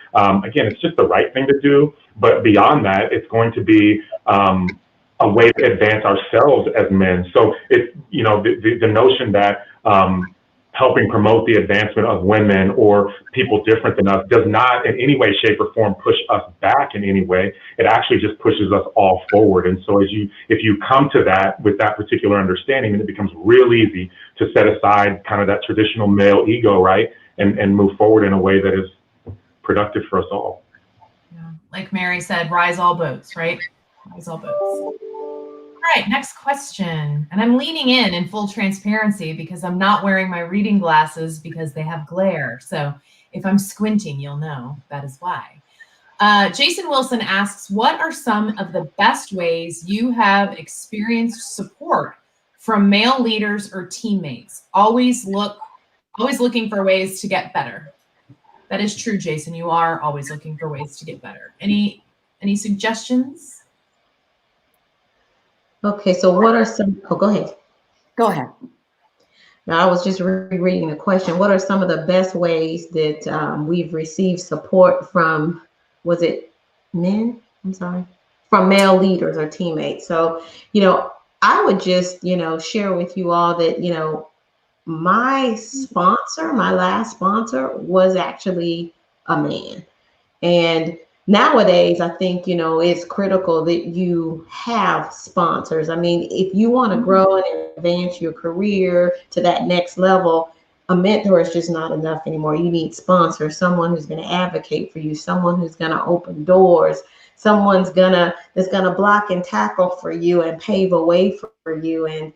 again, it's just the right thing to do. But beyond that, it's going to be a way to advance ourselves as men. So it's, the notion that helping promote the advancement of women or people different than us does not in any way, shape, or form push us back in any way. It actually just pushes us all forward. And so if you come to that with that particular understanding, then it becomes real easy to set aside kind of that traditional male ego, right? And move forward in a way that is productive for us all. Yeah. Like Mary said, rise all boats, right? Rise all boats. All right, next question. And I'm leaning in full transparency because I'm not wearing my reading glasses because they have glare. So if I'm squinting, you'll know that is why. Jason Wilson asks, what are some of the best ways you have experienced support from male leaders or teammates? Always looking for ways to get better. That is true, Jason. You are always looking for ways to get better. Any suggestions? Okay, so what are some, go ahead. Go ahead. Now, I was just rereading the question. What are some of the best ways that we've received support from, was it men? I'm sorry, from male leaders or teammates. So, I would just, share with you all that, my last sponsor was actually a man. And nowadays, I think, it's critical that you have sponsors. I mean, if you want to grow and advance your career to that next level, a mentor is just not enough anymore. You need sponsors, someone who's going to advocate for you, someone who's going to open doors, someone's that's gonna block and tackle for you and pave a way for you. And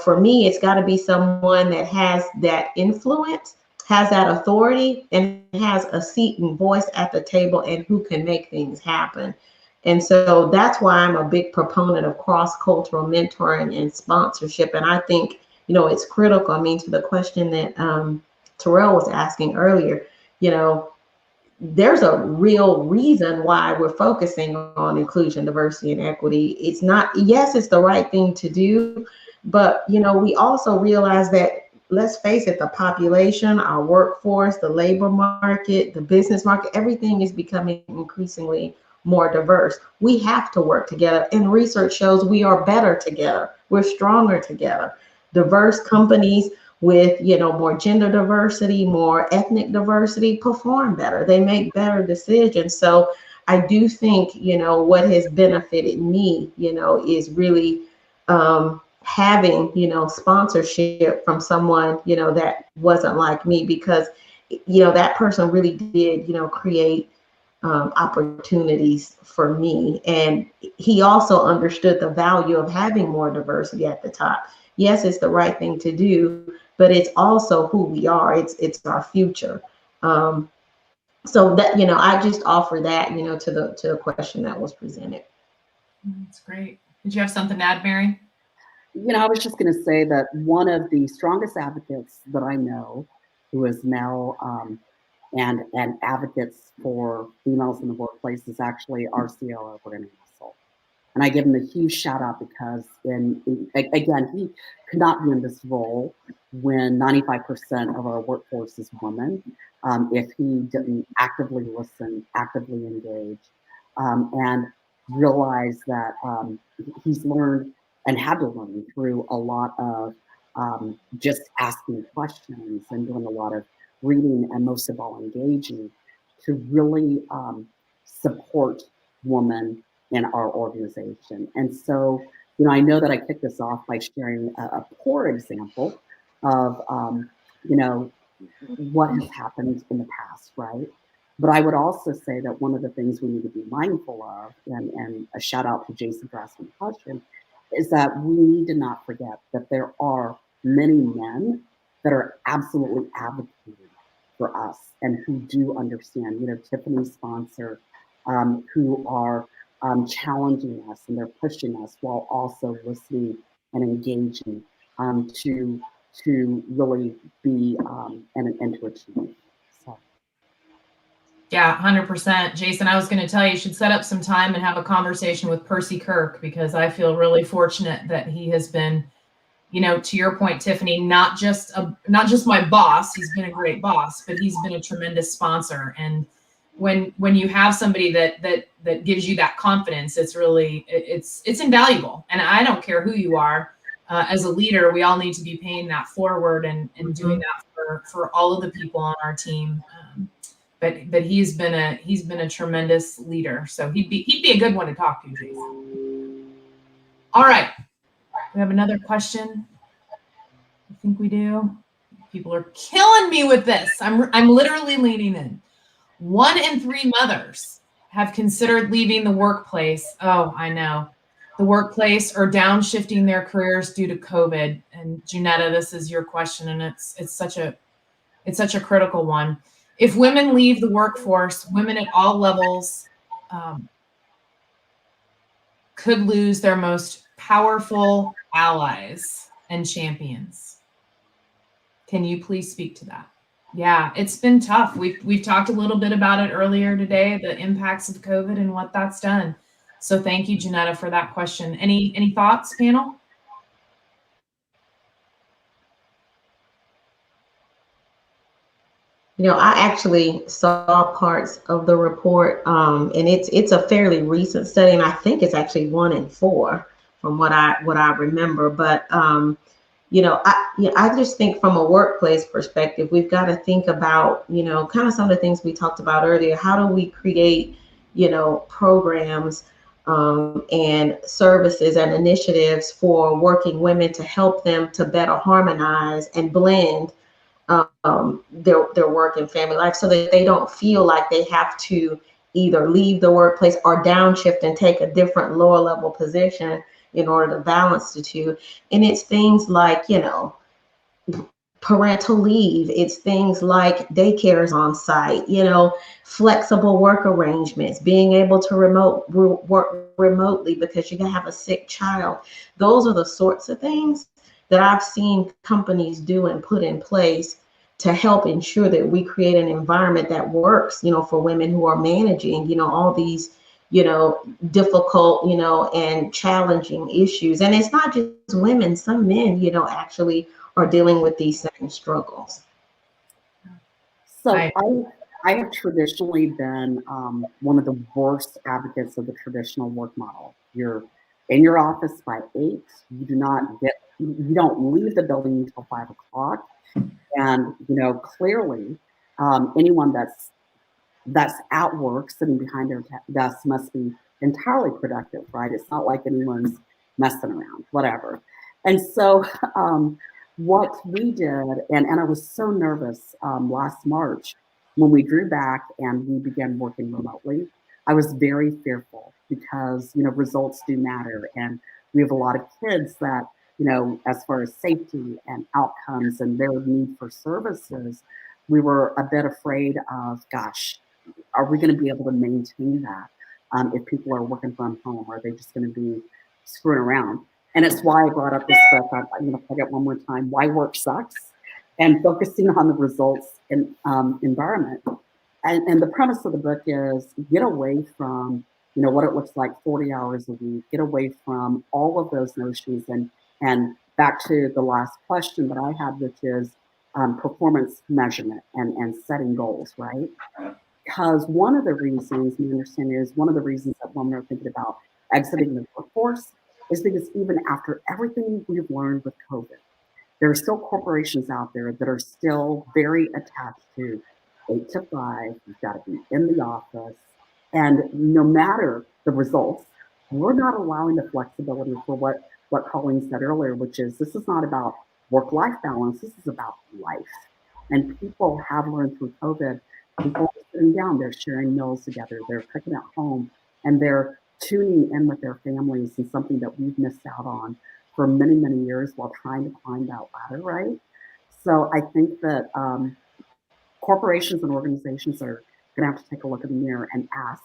for me, it's got to be someone that has that influence, has that authority, and has a seat and voice at the table, and who can make things happen. And so that's why I'm a big proponent of cross-cultural mentoring and sponsorship. And I think it's critical. I mean, to the question that Terrell was asking earlier, there's a real reason why we're focusing on inclusion, diversity, and equity. It's not, yes, it's the right thing to do, but we also realize that, let's face it, the population, our workforce, the labor market, the business market, everything is becoming increasingly more diverse. We have to work together, and research shows we are better together. We're stronger together. Diverse companies with more gender diversity, more ethnic diversity perform better. They make better decisions. So I do think what has benefited me is really having sponsorship from someone that wasn't like me, because that person really did create opportunities for me. And he also understood the value of having more diversity at the top. Yes, it's the right thing to do, but it's also who we are. It's our future. So that, I just offer that, to the question that was presented. That's great. Did you have something to add, Mary? I was just going to say that one of the strongest advocates that I know, who is now and advocates for females in the workplace, is actually our COO, Brandon Russell. And I give him a huge shout out because again, he could not be in this role when 95% of our workforce is women, if he didn't actively listen, actively engage, and realize that he's learned and had to learn through a lot of just asking questions and doing a lot of reading, and most of all engaging, to really support women in our organization. And so, I know that I kicked this off by sharing a poor example of, what has happened in the past, right? But I would also say that one of the things we need to be mindful of, and a shout out to Jason for asking the question, is that we need to not forget that there are many men that are absolutely advocating for us and who do understand, Tiffany's sponsor, who are challenging us, and they're pushing us while also listening and engaging to really be and to achieve. So. Yeah, 100%. Jason, I was going to tell you should set up some time and have a conversation with Percy Kirk, because I feel really fortunate that he has been, to your point, Tiffany, not just my boss. He's been a great boss, but he's been a tremendous sponsor. And when you have somebody that gives you that confidence, it's really it's invaluable. And I don't care who you are, as a leader, we all need to be paying that forward and doing that for all of the people on our team. But he's been a tremendous leader, so he'd be a good one to talk to, Jason. All right, we have another question. I think we do. People are killing me with this. I'm literally leaning in. 1 in 3 mothers have considered leaving the workplace. Oh, I know. The workplace or downshifting their careers due to COVID. And Junetta, this is your question, and it's such a critical one. If women leave the workforce, women at all levels could lose their most powerful allies and champions. Can you please speak to that? Yeah, it's been tough. We've talked a little bit about it earlier today, the impacts of COVID and what that's done. So thank you, Junetta, for that question. Any thoughts, panel? I actually saw parts of the report, and it's a fairly recent study, and I think it's actually 1 in 4 from what I remember. But I just think from a workplace perspective, we've got to think about kind of some of the things we talked about earlier. How do we create programs and services and initiatives for working women to help them to better harmonize and blend their work and family life, so that they don't feel like they have to either leave the workplace or downshift and take a different lower level position in order to balance the two. And it's things like, parental leave. It's things like daycares on site, flexible work arrangements, being able to work remotely because you have a sick child. Those are the sorts of things that I've seen companies do and put in place to help ensure that we create an environment that works, for women who are managing, all these, difficult, and challenging issues. And it's not just women, some men, actually are dealing with these same struggles. So I have traditionally been one of the worst advocates of the traditional work model. You're in your office by 8. You don't leave the building until 5 o'clock. And, clearly anyone that's at work sitting behind their desk must be entirely productive, right? It's not like anyone's messing around, whatever. And so what we did, and I was so nervous last March when we drew back and we began working remotely. I was very fearful because, results do matter. And we have a lot of kids that, as far as safety and outcomes and their need for services, we were a bit afraid of, gosh, are we going to be able to maintain that if people are working from home? Are they just going to be screwing around? And it's why I brought up this book. I'm going to plug it one more time, Why Work Sucks, and focusing on the results in environment. And the premise of the book is get away from, what it looks like 40 hours a week, get away from all of those notions and back to the last question that I had, which is performance measurement and setting goals, right? Because one of the reasons, my understanding is one of the reasons that women are thinking about exiting the workforce is because even after everything we've learned with COVID, there are still corporations out there that are still very attached to 8 to 5, you've got to be in the office. And no matter the results, we're not allowing the flexibility for what Colleen said earlier, which is this is not about work-life balance, this is about life. And people have learned through COVID, people are sitting down, they're sharing meals together, they're cooking at home, and they're tuning in with their families, and something that we've missed out on for many, many years while trying to climb that ladder, right? So I think that corporations and organizations are going to have to take a look in the mirror and ask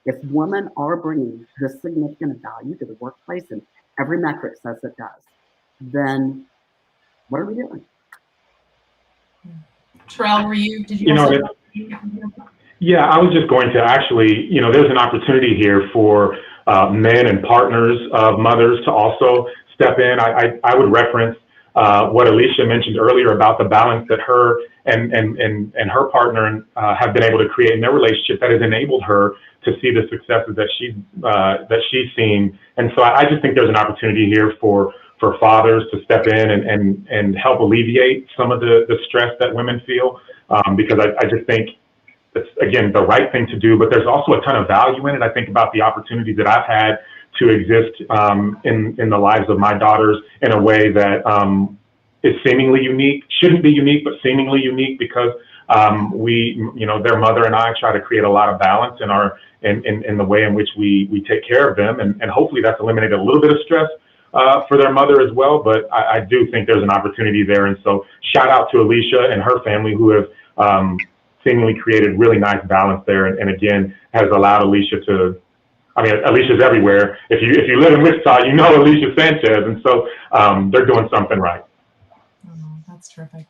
if women are bringing this significant value to the workplace, and every metric says it does, then what are we doing? Terrell, did you also? Yeah, I was just going to actually, there's an opportunity here for men and partners of mothers to also step in. I would reference what Alicia mentioned earlier about the balance that her and her partner have been able to create in their relationship that has enabled her to see the successes that she's seen. And so I just think there's an opportunity here for fathers to step in and help alleviate some of the stress that women feel, because I just think it's, again, the right thing to do, but there's also a ton of value in it. I think about the opportunities that I've had to exist in the lives of my daughters in a way that is seemingly unique, shouldn't be unique, but seemingly unique because their mother and I try to create a lot of balance in the way in which we take care of them. And hopefully that's eliminated a little bit of stress for their mother as well. But I do think there's an opportunity there. And so shout out to Alicia and her family who have seemingly created really nice balance there. And again, has allowed Alicia to, Alicia's everywhere. If you live in Wichita, you know Alicia Sanchez. And so they're doing something right. Oh, that's terrific.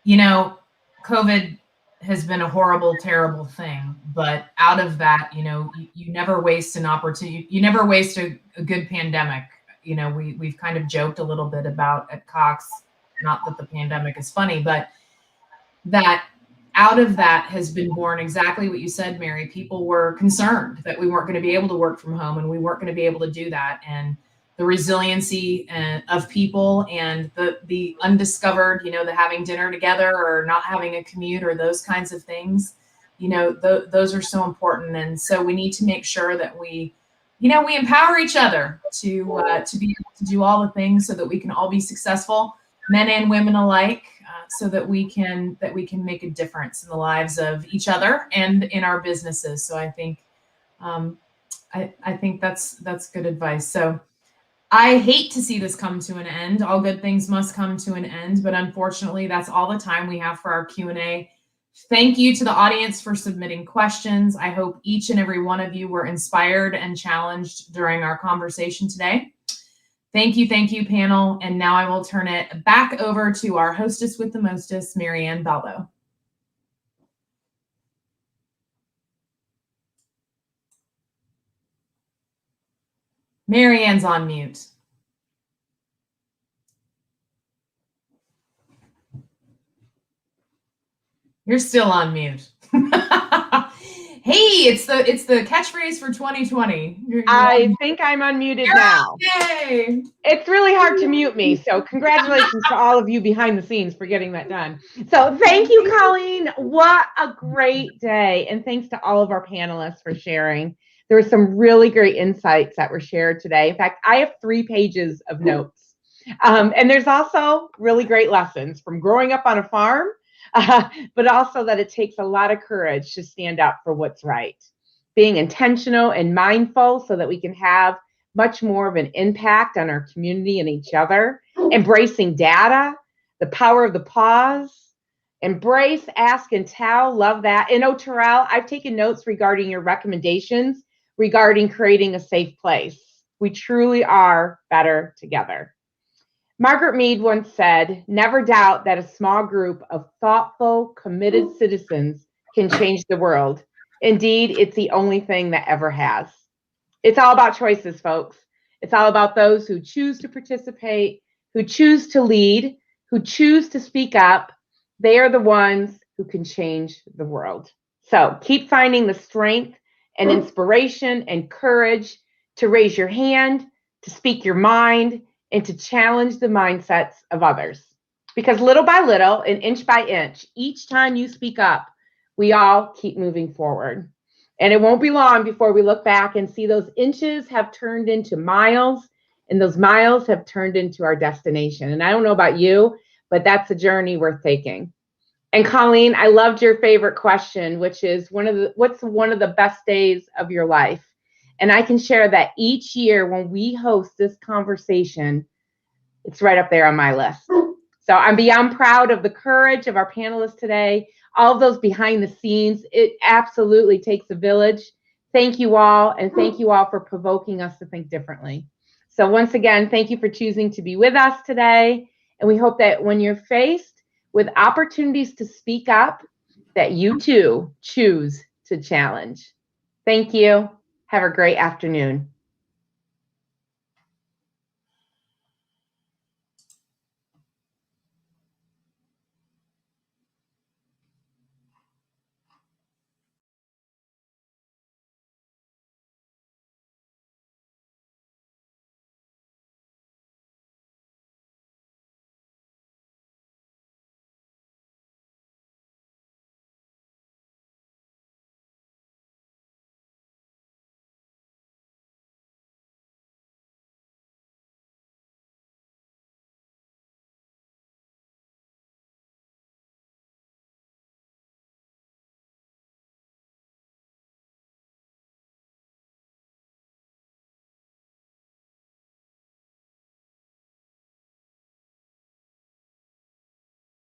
COVID has been a horrible, terrible thing, but out of that, you never waste an opportunity. You never waste a good pandemic. We've kind of joked a little bit about at Cox, not that the pandemic is funny, but that out of that has been born exactly what you said, Mary. People were concerned that we weren't going to be able to work from home and we weren't going to be able to do that. And the resiliency of people and the undiscovered, the having dinner together or not having a commute or those kinds of things, those are so important. And so we need to make sure that we empower each other to be able to do all the things so that we can all be successful, men and women alike. so that we can make a difference in the lives of each other and in our businesses. So I think I think that's good advice. So I hate to see this come to an end. All good things must come to an end, but unfortunately, that's all the time we have for our Q&A. Thank you to the audience for submitting questions. I hope each and every one of you were inspired and challenged during our conversation today. Thank you, panel. And now I will turn it back over to our hostess with the mostest, Marianne Balbo. Marianne's on mute. You're still on mute. Hey, it's the catchphrase for 2020. I think I'm unmuted now. Yay! It's really hard to mute me, so congratulations to all of you behind the scenes for getting that done. So thank you, Colleen. What a great day. And thanks to all of our panelists for sharing. There were some really great insights that were shared today. In fact, I have 3 pages of notes. And there's also really great lessons from growing up on a farm, but also that it takes a lot of courage to stand up for what's right. Being intentional and mindful so that we can have much more of an impact on our community and each other. Embracing data, the power of the pause. Embrace, ask, and tell. Love that. And Terrell, I've taken notes regarding your recommendations regarding creating a safe place. We truly are better together. Margaret Mead once said, "Never doubt that a small group of thoughtful, committed citizens can change the world. Indeed, it's the only thing that ever has." It's all about choices, folks. It's all about those who choose to participate, who choose to lead, who choose to speak up. They are the ones who can change the world. So keep finding the strength and inspiration and courage to raise your hand, to speak your mind, and to challenge the mindsets of others. Because little by little and inch by inch, each time you speak up, we all keep moving forward. And it won't be long before we look back and see those inches have turned into miles, and those miles have turned into our destination. And I don't know about you, but that's a journey worth taking. And Colleen, I loved your favorite question, which is what's one of the best days of your life? And I can share that each year when we host this conversation, it's right up there on my list. So I'm beyond proud of the courage of our panelists today, all of those behind the scenes. It absolutely takes a village. Thank you all, and thank you all for provoking us to think differently. So once again, thank you for choosing to be with us today. And we hope that when you're faced with opportunities to speak up, that you too choose to challenge. Thank you. Have a great afternoon.